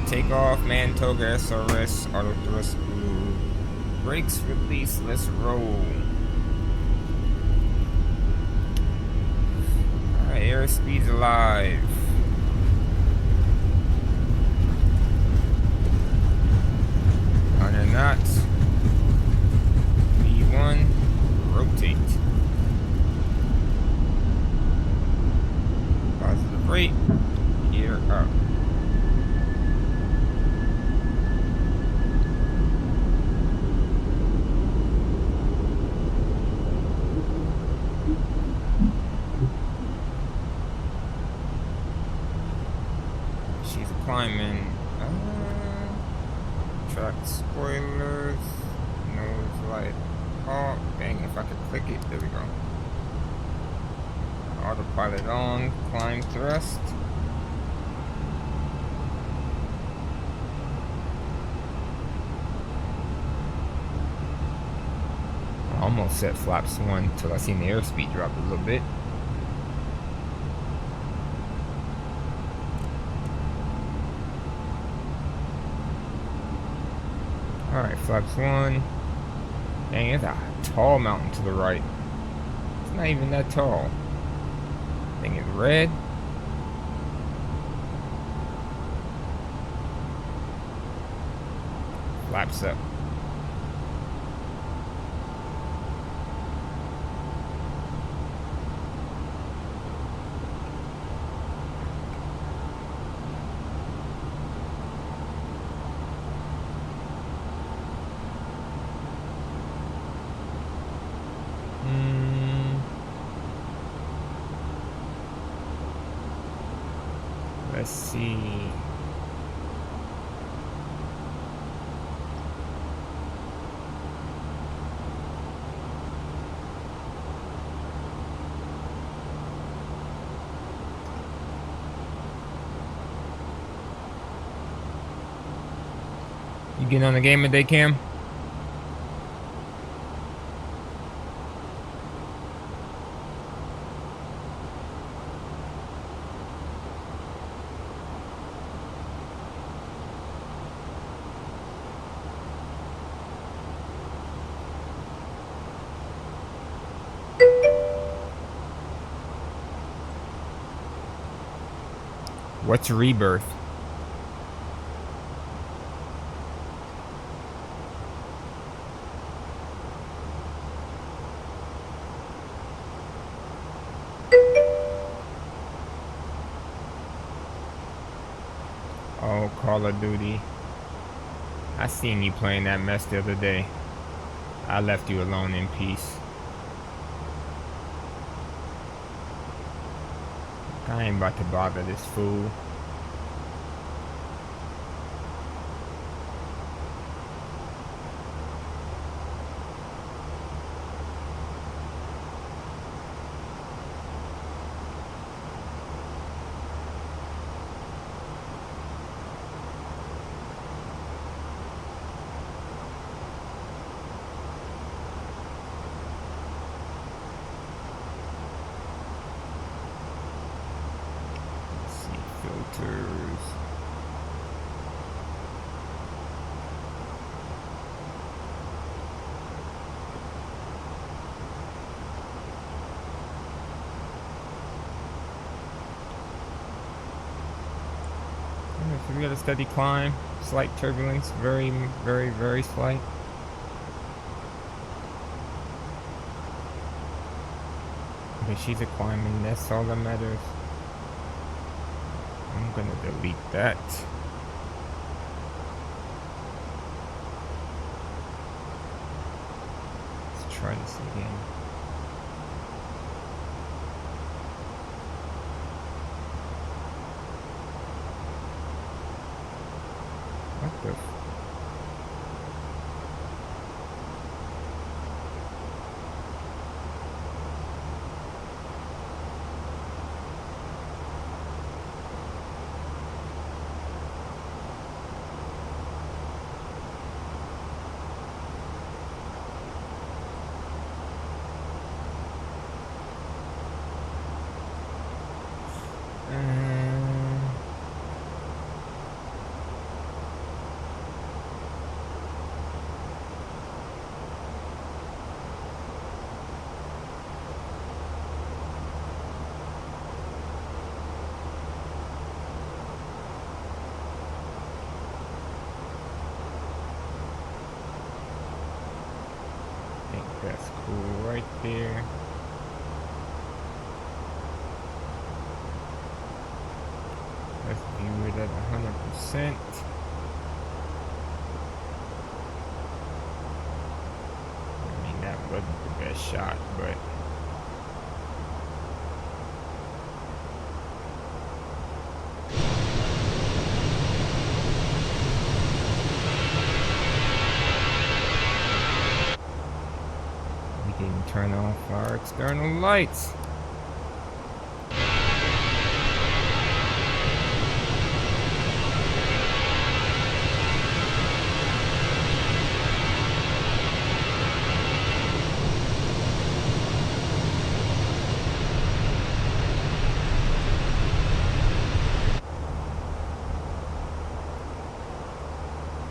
Take off, Mantoga, SRS, auto thrust blue. Brakes release, let's roll. Alright, airspeed's alive. Under knots. V1, rotate. Positive rate, gear up. Climbing. Track spoilers. Nose light. Oh, dang, if I could click it. There we go. Autopilot on. Climb thrust. I almost set flaps 1 until I seen the airspeed drop a little bit. Alright, flaps 1. Dang, it's a tall mountain to the right. It's not even that tall. Thing is red. Flaps up. Let's see. You getting on the game today, Cam? What's rebirth? Oh, Call of Duty. I seen you playing that mess the other day. I left you alone in peace. I ain't about to bother this fool. Filters. So we got a steady climb, slight turbulence, very, very, very slight. Okay, she's a climbing, that's all that matters. I'm gonna delete that. Let's try this again. What the That's cool right there. Let's view it at 100%. I mean, that wasn't the best shot, but we didn't turn off our external lights.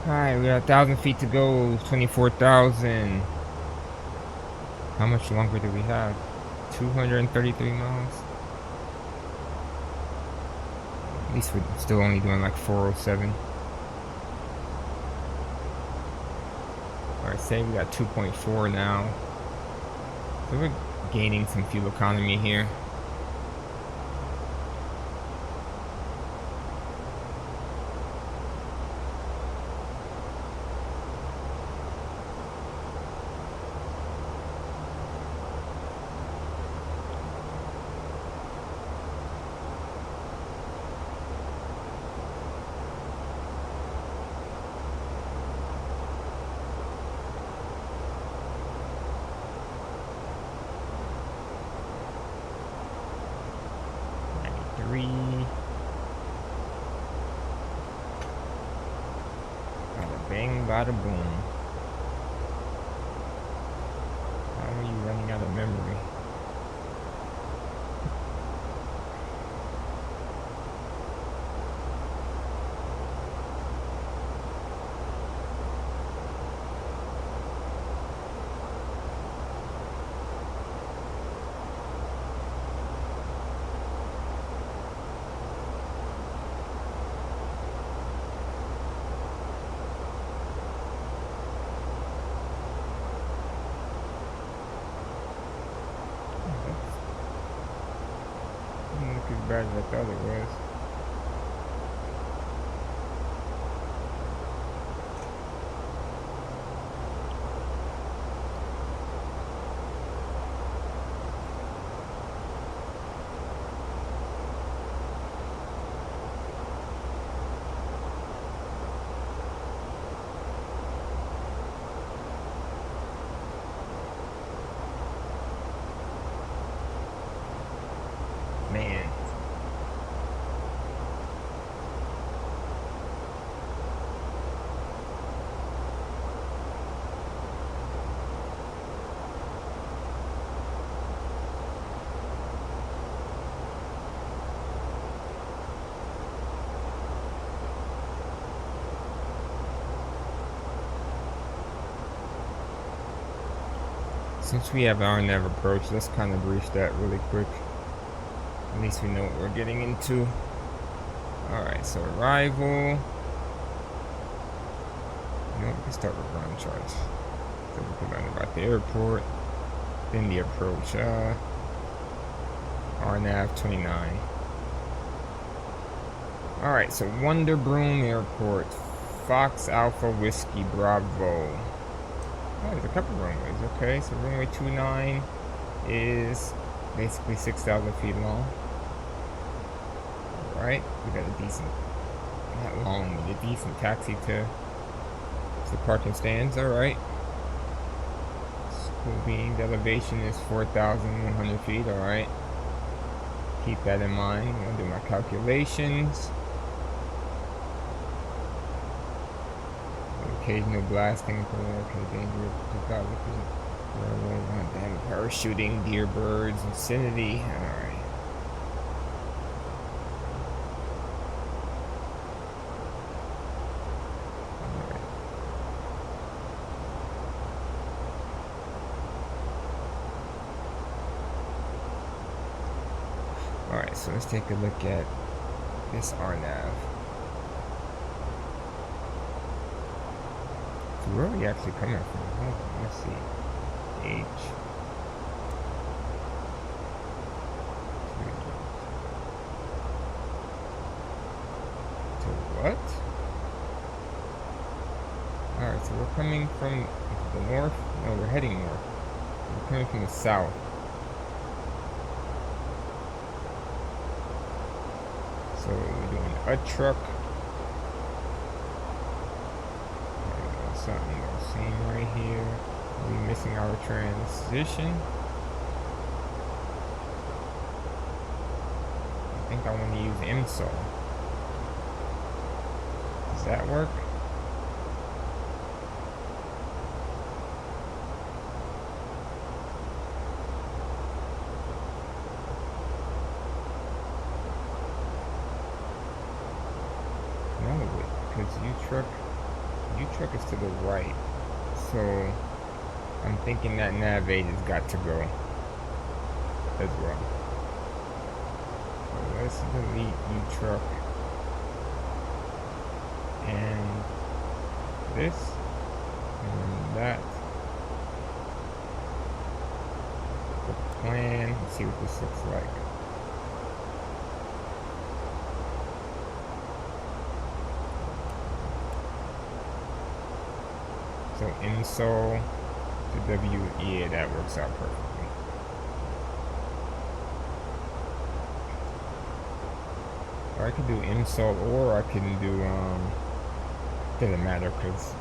Alright, we got 1,000 feet to go, 24,000. How much longer do we have? 233 miles? At least we're still only doing like 407. Alright, say we got 2.4 now. So we're gaining some fuel economy here. Bada bang, bada boom. How are you running out of memory? Doesn't look as bad as I thought it was. Since we have our nav approach, let's kind of brief that really quick. At least we know what we're getting into. Alright, so arrival. You know, we can start with ground charts. So we can learn about the airport. Then the approach. RNAV 29. Alright, so Wonderbroom Airport. Fox Alpha Whiskey Bravo. Oh, there's a couple runways. Okay, so runway 29 is basically 6,000 feet long. Alright, we got a decent, not long, but a decent taxi to the parking stands. Alright. School being, the elevation is 4,100 feet. Alright. Keep that in mind. I'm going to do my calculations. Occasional blasting, okay, dangerous, 2,000 feet. Damn, parachuting, deer birds, vicinity. Alright. Alright, so let's take a look at this RNAV. So where are we actually coming from? Hold on, let's see. H. To what? Alright, so we're coming from the north? No, we're heading north. We're coming from the south. So we're doing a truck. There we go, something we're seeing right here. Are we missing our transition? I think I want to use IMSO. Does that work? U-truck is to the right, so I'm thinking that nav 8 has got to go as well. So let's delete U-truck and this and that. The plan, let's see what this looks like. So IMSO to W, yeah, that works out perfectly. Or I could do IMSO, or I can do, doesn't matter, because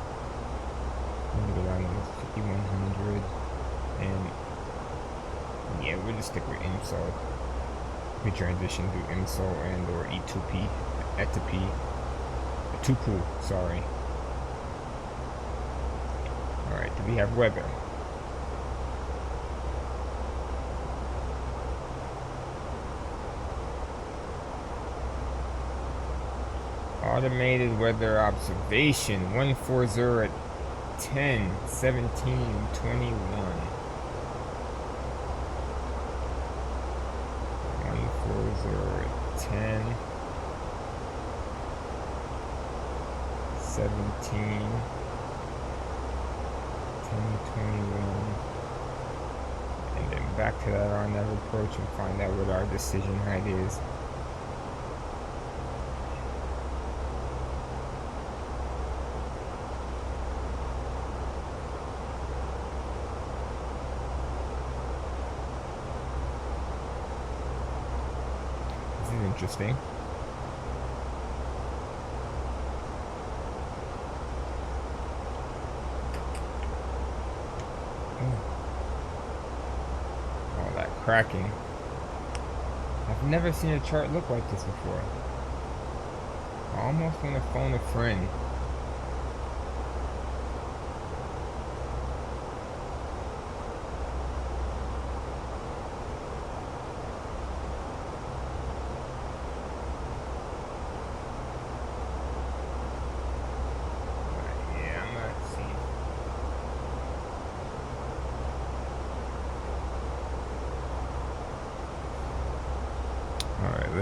I'm gonna go down to 5100, and yeah, we'll just stick with IMSO. We transition to IMSO and or E2P, E2P, Tupu, sorry. Alright, do we have weather? Automated weather observation 140 at 10, 17, 21. 140 at 10, 17. 21, and then back to that RNAV approach and find out what our decision height is. This is interesting. Cracking. I've never seen a chart look like this before. I almost want to phone a friend.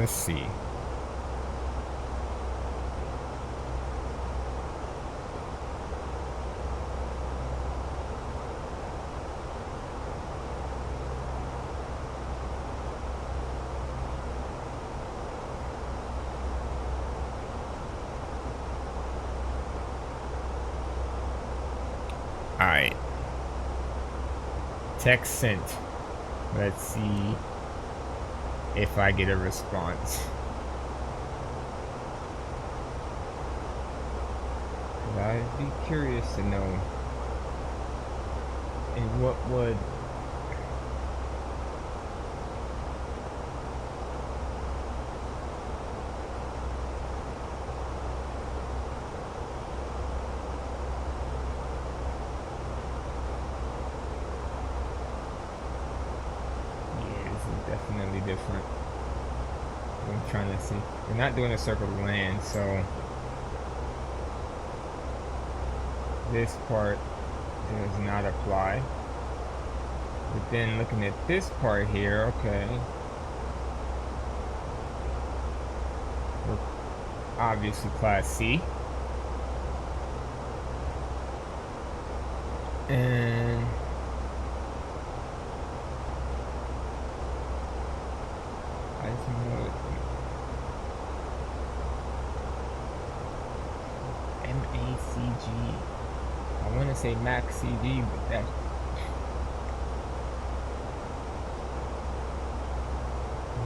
Let's see. Alright. Text sent. Let's see if I get a response. I'd be curious to know. And what would... definitely different. I'm trying to see. We're not doing a circle of land, so this part does not apply. But then looking at this part here, okay, we're obviously class C. And I just know MACG. I want to say Max CG, but that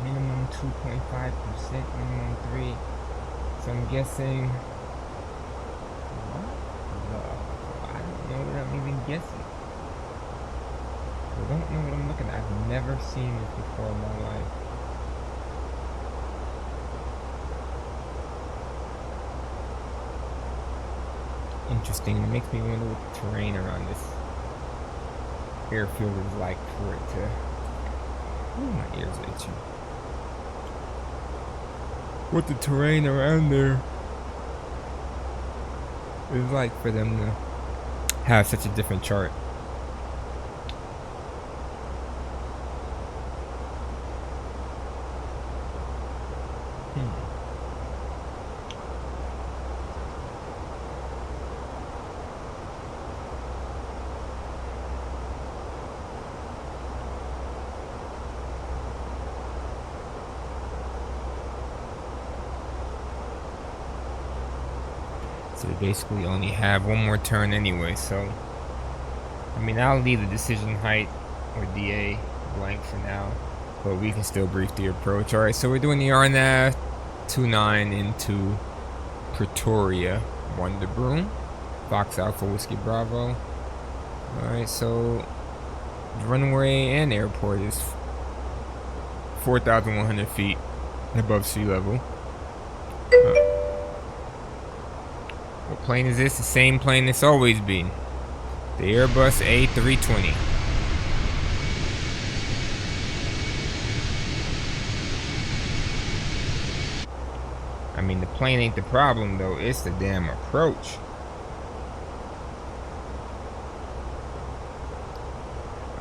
minimum 2.5%, minimum 3. So I'm guessing. What? I don't know what I'm even guessing. I don't know what I'm looking at. I've never seen this before in my life. Interesting. It makes me wonder what the terrain around this airfield is like for it to. Oh, my ears are itching. What the terrain around there is like for them to have such a different chart. So we basically only have one more turn anyway, so I mean I'll leave the decision height or DA blank for now, but we can still brief the approach. Alright, so we're doing the RNAV 29 into Pretoria, Wonder Broom, Fox Alpha Whiskey Bravo. Alright, so the runway and airport is 4,100 feet above sea level. What plane is this? The same plane it's always been. The Airbus A320. I mean, the plane ain't the problem though, it's the damn approach.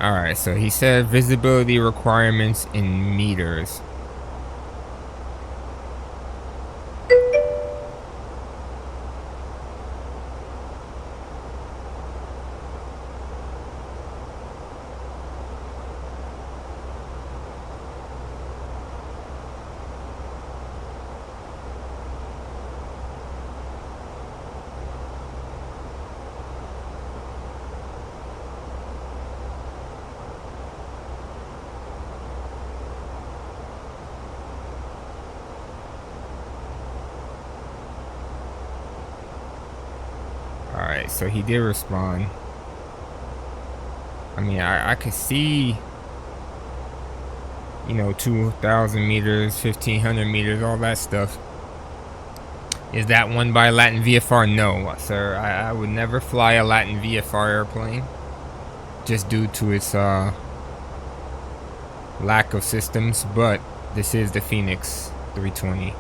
Alright, so he said visibility requirements in meters. Alright, so he did respond. I mean, I could see, you know, 2,000 meters, 1,500 meters, all that stuff. Is that one by Latin VFR? No, sir. I would never fly a Latin VFR airplane. Just due to its lack of systems. But this is the Phoenix 320.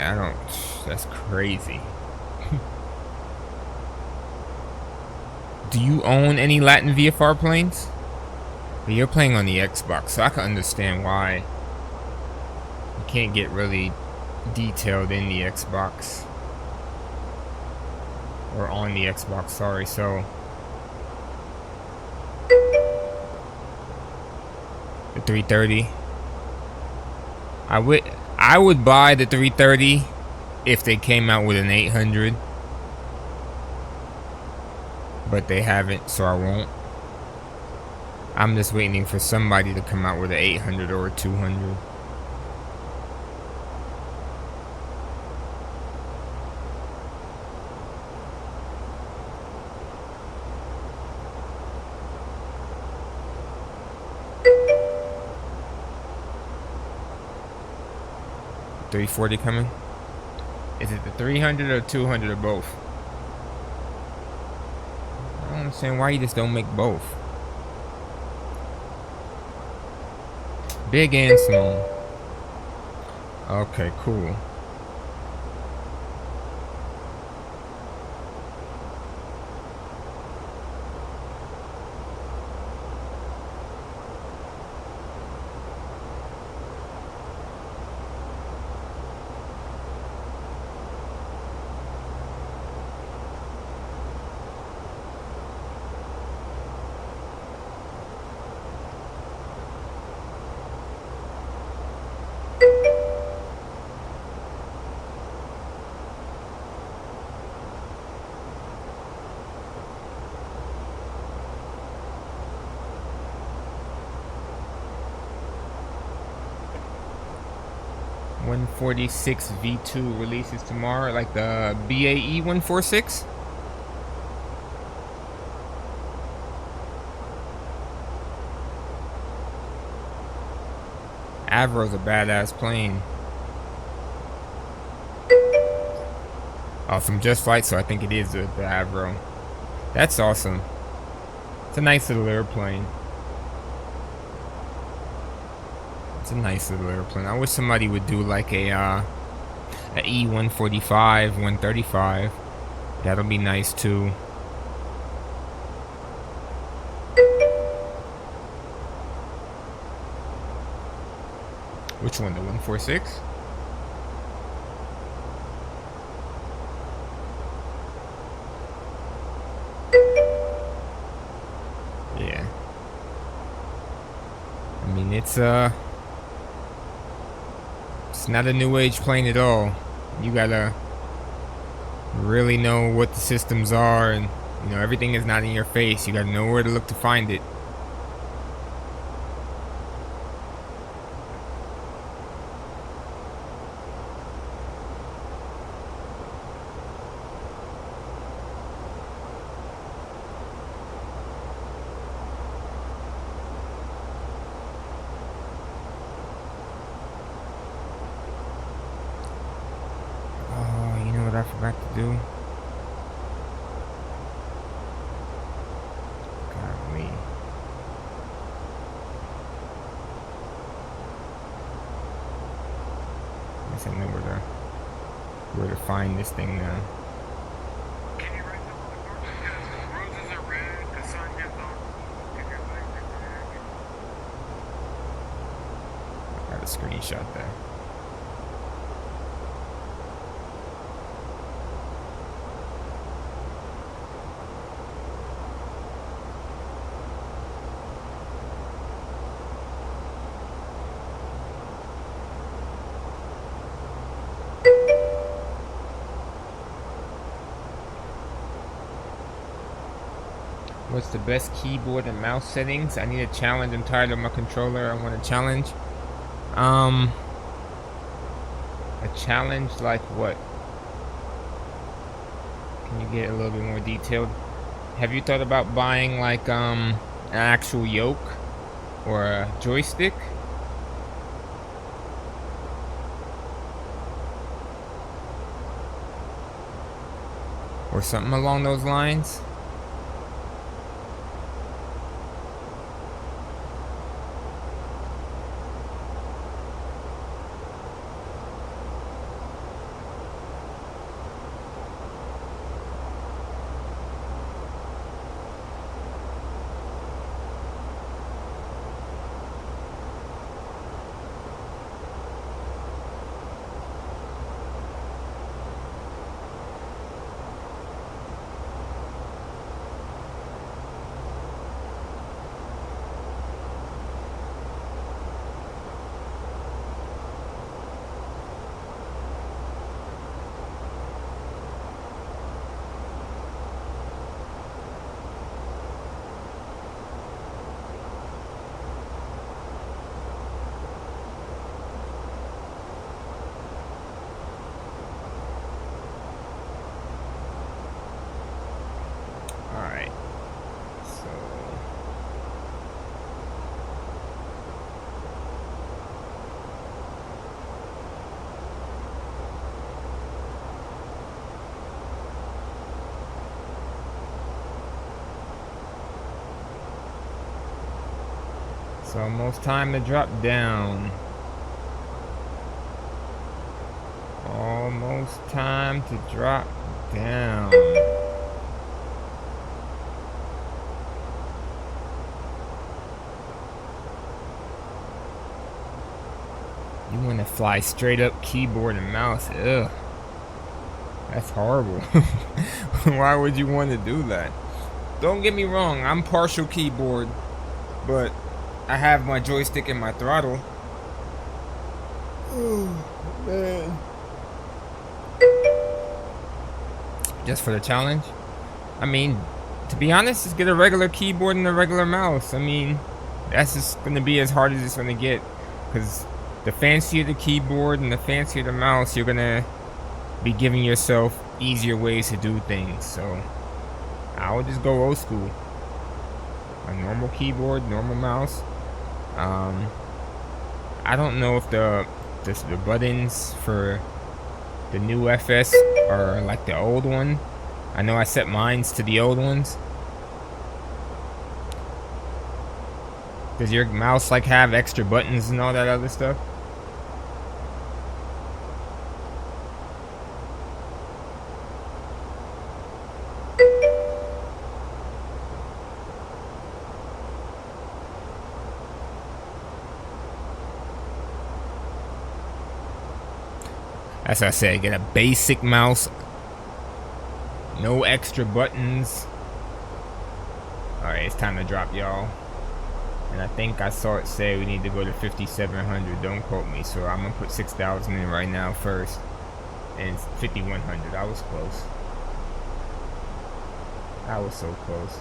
Yeah, I don't. That's crazy. Do you own any Latin VFR planes? But you're playing on the Xbox, so I can understand why you can't get really detailed in the Xbox. Or on the Xbox, sorry, so. The 330. I would buy the 330 if they came out with an 800. But they haven't, so I won't. I'm just waiting for somebody to come out with an 800 or a 200. $340 coming? Is it the 300 or 200 or both? I don't understand why you just don't make both. Big and small. Okay, cool. .146 V2 releases tomorrow, like the BAE 146. Avro's a badass plane. Oh, from Just Flight, so I think it is the Avro. That's awesome. It's a nice little airplane. It's a nice little airplane. I wish somebody would do like a E-145, 135. That'll be nice too. Which one, the 146? Yeah. I mean, it's not a new age plane at all. You gotta really know what the systems are, and you know, everything is not in your face. You gotta know where to look to find it. I forgot to do. Golly. I guess I know where to find this thing now. Can you write the report? Because roses are red, the sun gets on. If you're like I got a screenshot there. What's the best keyboard and mouse settings? I need a challenge. I'm tired of my controller. I want a challenge. A challenge like what? Can you get a little bit more detailed? Have you thought about buying like an actual yoke or a joystick? Or something along those lines? It's almost time to drop down. Almost time to drop down. You want to fly straight up keyboard and mouse? Ugh. That's horrible. Why would you want to do that? Don't get me wrong, I'm partial keyboard, but I have my joystick and my throttle. Oh, man. Just for the challenge? I mean, to be honest, just get a regular keyboard and a regular mouse. I mean, that's just going to be as hard as it's going to get. Because the fancier the keyboard and the fancier the mouse, you're going to be giving yourself easier ways to do things. So I would just go old school. A normal keyboard, normal mouse. I don't know if the buttons for the new FS are like the old one. I know I set mines to the old ones. Does your mouse like have extra buttons and all that other stuff? As I said, get a basic mouse, no extra buttons. Alright, it's time to drop, y'all. And I think I saw it say we need to go to 5,700. Don't quote me. So I'm gonna put 6,000 in right now first, and it's 5,100. I was close. I was so close.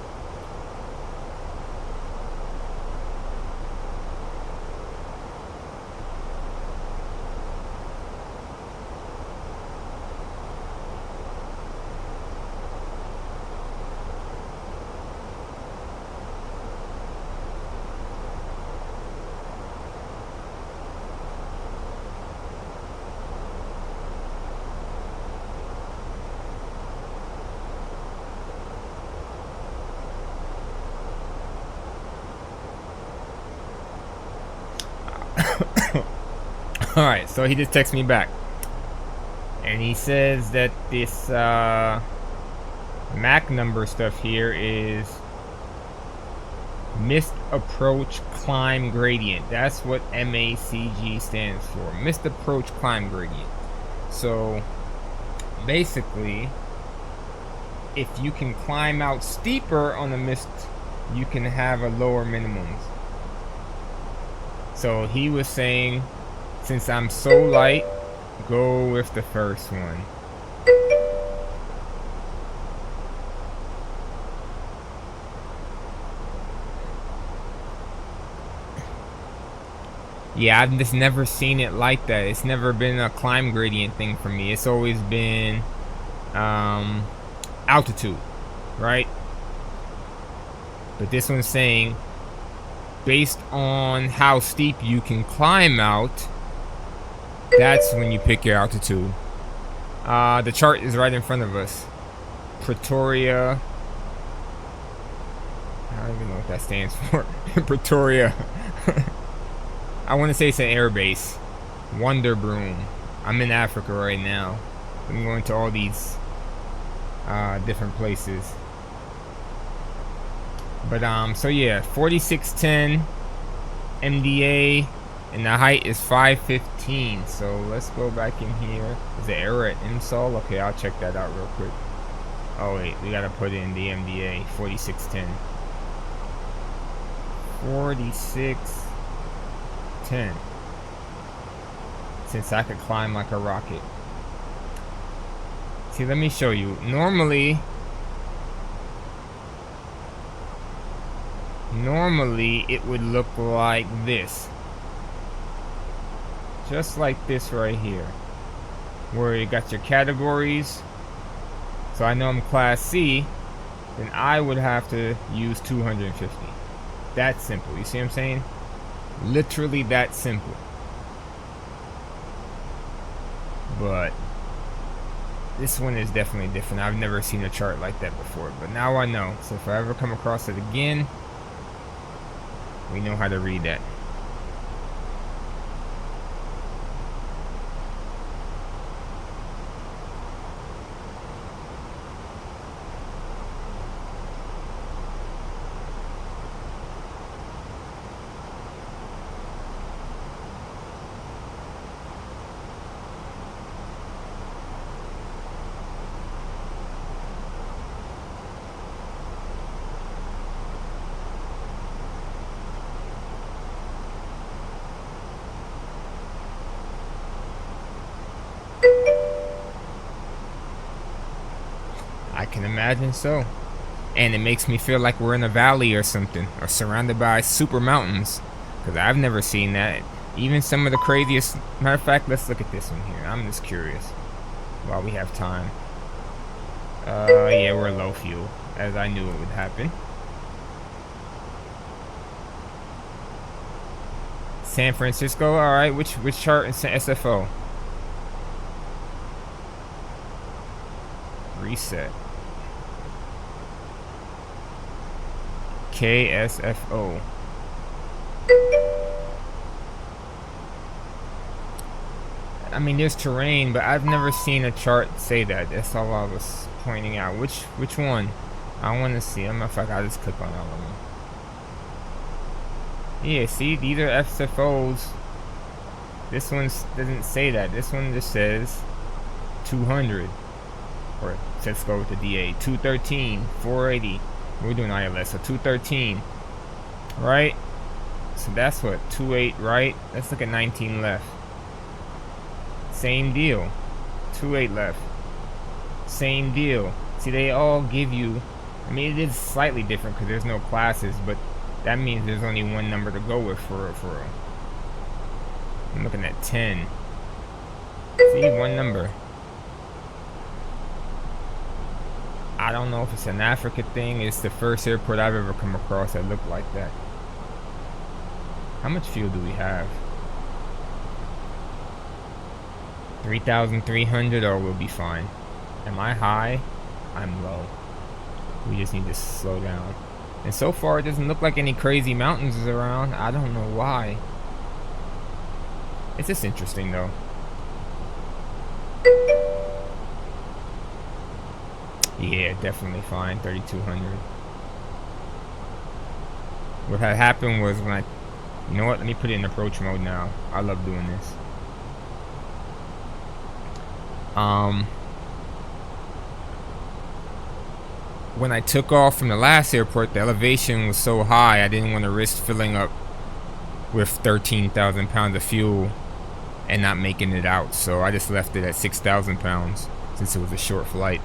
Alright, so he just texted me back. And he says that this Mac number stuff here is Missed Approach Climb Gradient. That's what MACG stands for. Missed Approach Climb Gradient. So basically, if you can climb out steeper on the missed, you can have a lower minimums. So he was saying, since I'm so light, go with the first one. Yeah, I've just never seen it like that. It's never been a climb gradient thing for me. It's always been altitude, right? But this one's saying, based on how steep you can climb out, that's when you pick your altitude. The chart is right in front of us. Pretoria. I don't even know what that stands for. Pretoria. I want to say it's an air base. Wonderbroom. I'm in Africa right now. I'm going to all these different places. But so yeah, 4610 MDA. And the height is 515. So let's go back in here. Is the error at install? Okay, I'll check that out real quick. Oh wait, we gotta put in the MDA 4610. 4610. Since I could climb like a rocket. See, let me show you. Normally it would look like this. Just like this right here, where you got your categories. So I know I'm class C, then I would have to use 250. That's simple. You see what I'm saying? Literally that simple. But this one is definitely different. I've never seen a chart like that before, but now I know. So if I ever come across it again, We know how to read that. I can imagine so. And it makes me feel like we're in a valley or something, or surrounded by super mountains, because I've never seen that. Even some of the craziest. Matter of fact, let's look at this one here. I'm just curious while we have time. Yeah, we're low fuel, as I knew it would happen. San Francisco, all right. Which chart is SFO? Reset. KSFO. I mean, there's terrain, but I've never seen a chart say that. That's all I was pointing out. Which one? I want to see. I'm if I gotta just click on all of them. Yeah, see, these are SFOs. This one doesn't say that. This one just says 200. Or let's go with the DA. 213, 480. We're doing ILS, so 213. Right? So that's what? 28, right? Let's look at 19 left. Same deal. 28 left. Same deal. See, they all give you. I mean, it is slightly different because there's no classes, but that means there's only one number to go with for real. I'm looking at 10. See, one number. I don't know if it's an Africa thing. It's the first airport I've ever come across that looked like that. How much fuel do we have? 3,300, or we'll be fine. Am I high? I'm low. We just need to slow down. And so far, it doesn't look like any crazy mountains is around. I don't know why. It's just interesting, though. Yeah, definitely fine. 3,200. What had happened was when I... You know what? Let me put it in approach mode now. I love doing this. When I took off from the last airport, the elevation was so high I didn't want to risk filling up with 13,000 pounds of fuel and not making it out, so I just left it at 6,000 pounds since it was a short flight.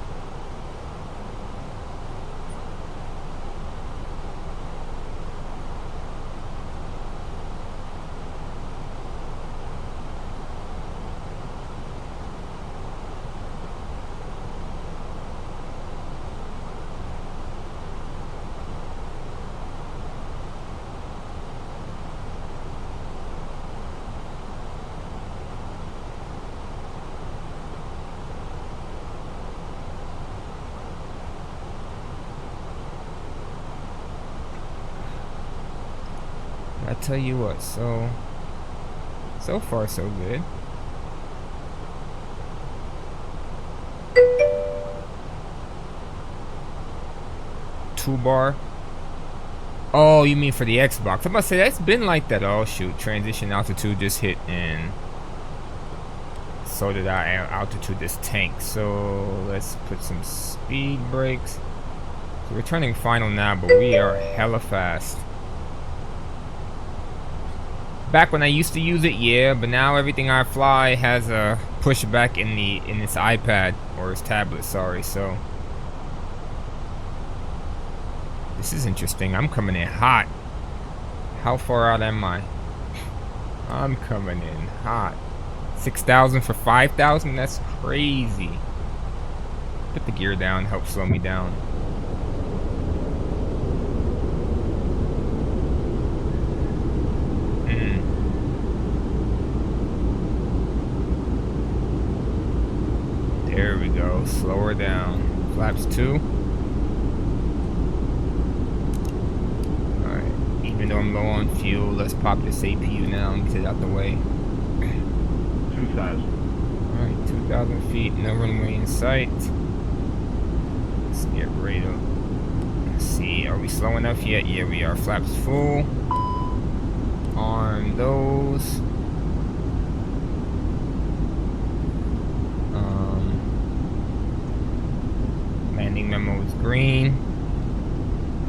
I tell you what, so far so good. Bar. Oh, you mean for the Xbox? I'm about to say that's been like that. Oh shoot, transition altitude just hit, and so did our altitude this tank. So let's put some speed brakes. So we're turning final now, but we are hella fast. Back when I used to use it, yeah, but now everything I fly has a pushback in its iPad or its tablet. Sorry, so this is interesting. I'm coming in hot. How far out am I? I'm coming in hot. 6,000 for 5,000. That's crazy. Put the gear down. Help slow me down. There we go. Slow her down. Flaps 2. Alright. Even though know I'm low on fuel. Let's pop this APU now and get it out the way. 2,000. Alright, 2,000 feet, no runway in sight. Let's get ready to... Let's see, are we slow enough yet? Yeah, we are. Flaps full. Arm those. Landing memo is green.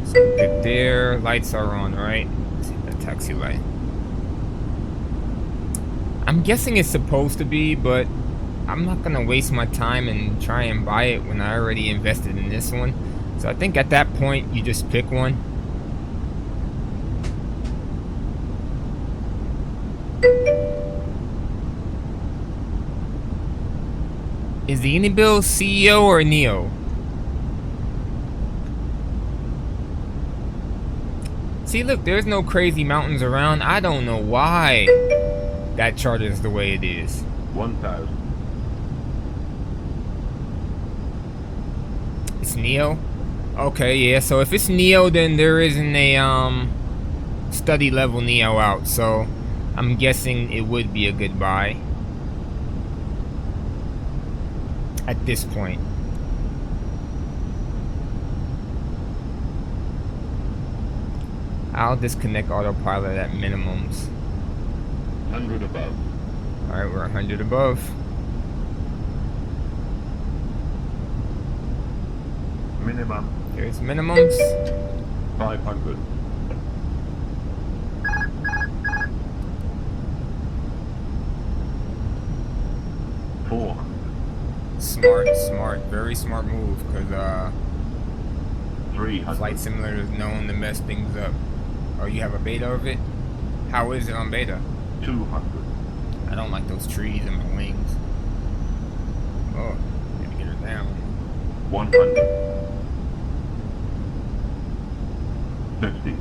So good there. Lights are on, right? Let's hit that taxi light. I'm guessing it's supposed to be, but I'm not gonna waste my time and try and buy it when I already invested in this one. So I think at that point you just pick one. Is the Unibill CEO or Neo? See, look, there's no crazy mountains around. I don't know why that chart is the way it is. 1,000. It's Neo? Okay, yeah, so if it's Neo, then there isn't a study level Neo out, so I'm guessing it would be a good buy at this point. I'll disconnect autopilot at minimums. 100 above. Alright, we're 100 above. Minimum. There's minimums. 500. Smart, very smart move, because 300. Flight Simulator is known to mess things up. Oh, you have a beta of it? How is it on beta? 200. I don't like those trees in my wings. Oh, gotta get her down. 100. 50.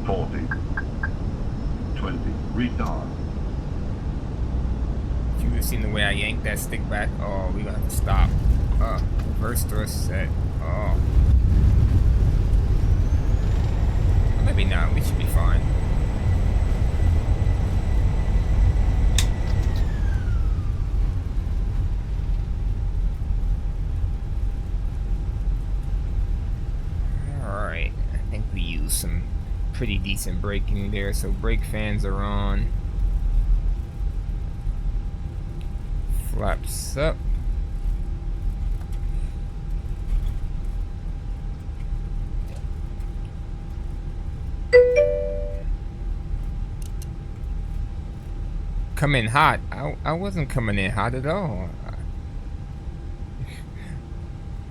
40. 20. Retard. If you would have seen the way I yanked that stick back, oh, we gonna have to stop. Reverse thrust set. Oh. Maybe not, we should be fine. Alright, I think we used some pretty decent braking there, so brake fans are on. Flaps up. Come in hot. I wasn't coming in hot at all.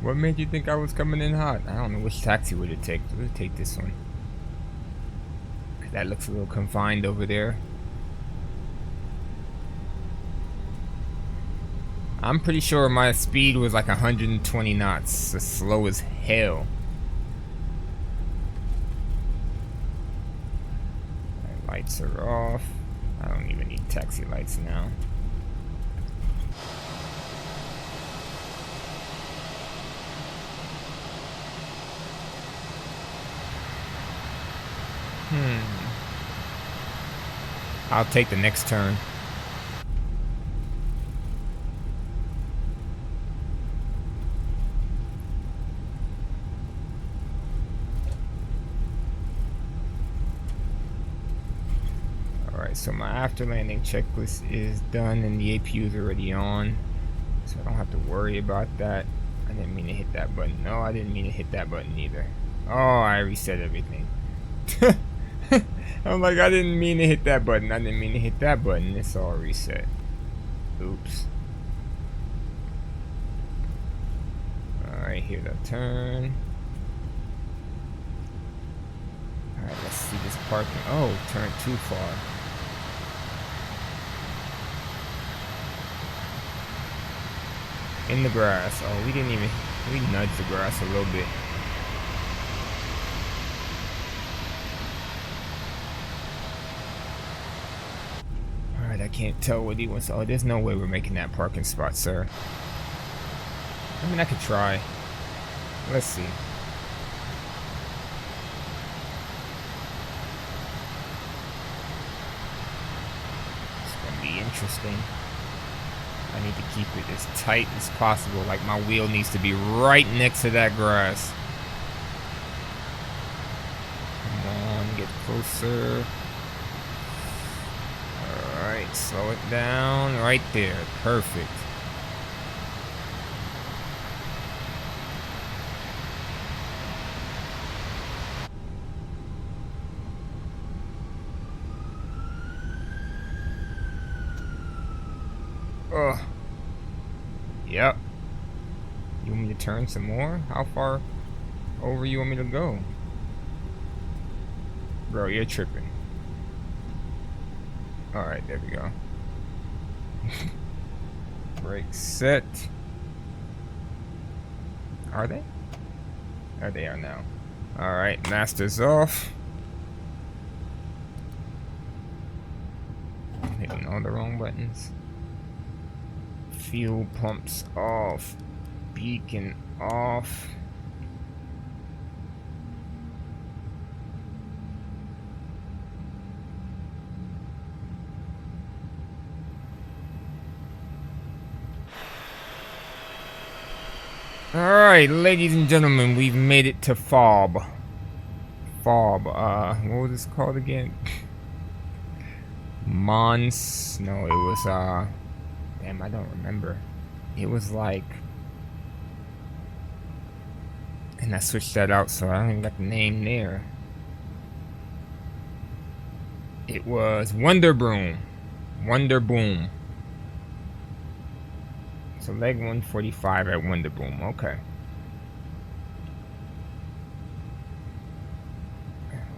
What made you think I was coming in hot? I don't know which taxi would it take. We'll take this one. That looks a little confined over there. I'm pretty sure my speed was like 120 knots. It's slow as hell. Lights are off. I don't even need taxi lights now. I'll take the next turn. So my after landing checklist is done and the APU is already on, so I don't have to worry about that. I didn't mean to hit that button. No, I didn't mean to hit that button either. Oh, I reset everything. I'm like, I didn't mean to hit that button. I didn't mean to hit that button. It's all reset. Oops. Alright, here the turn. Alright, let's see this parking. Oh, turn too far. In the grass. Oh, we nudged the grass a little bit. Alright, I can't tell what he wants. Oh, there's no way we're making that parking spot, sir. I mean, I could try. Let's see. interesting. I need to keep it as tight as possible. Like my wheel needs to be right next to that grass. Come on, get closer. Alright, slow it down. Right there. Perfect. Ugh. Yep. You want me to turn some more? How far over you want me to go? Bro, you're tripping. Alright, there we go. Brakes set. Are they? There they are now. Alright, master's off. I'm hitting all the wrong buttons. Fuel pumps off. Beacon off. Alright, ladies and gentlemen, we've made it to FAWB. FAWB, what was this called again? Mons, no, it was, damn, I don't remember. It was like, and I switched that out, so I don't even got the name there. It was Wonderboom. Wonderboom. So leg 145 at Wonderboom. Okay.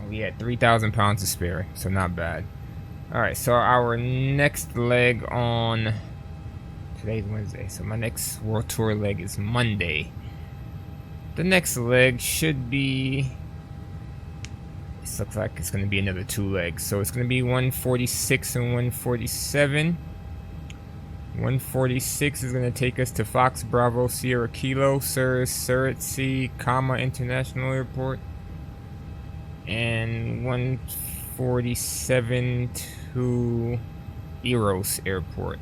We had 3,000 pounds to spare, so not bad. Alright, so our next leg on... Today's Wednesday, so my next World Tour leg is Monday. The next leg should be... This looks like it's going to be another 2 legs. So it's going to be 146 and 147. 146 is going to take us to Fox Bravo Sierra Kilo, Surrey, Kama International Airport. And 147 to Eros Airport.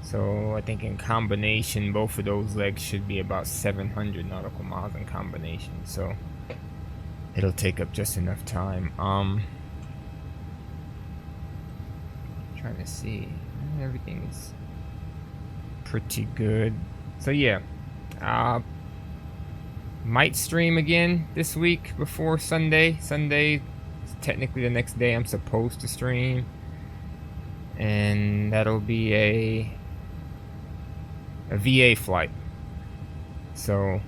So I think in combination, both of those legs should be about 700 nautical miles in combination. So it'll take up just enough time. Trying to see, everything is pretty good. So yeah, might stream again this week before Sunday. Sunday is technically the next day I'm supposed to stream, and that'll be a VA flight. So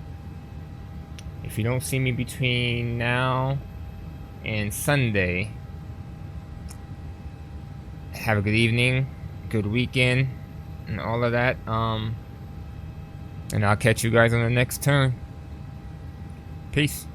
if you don't see me between now and Sunday, have a good evening, good weekend, and all of that. And I'll catch you guys on the next turn. Peace.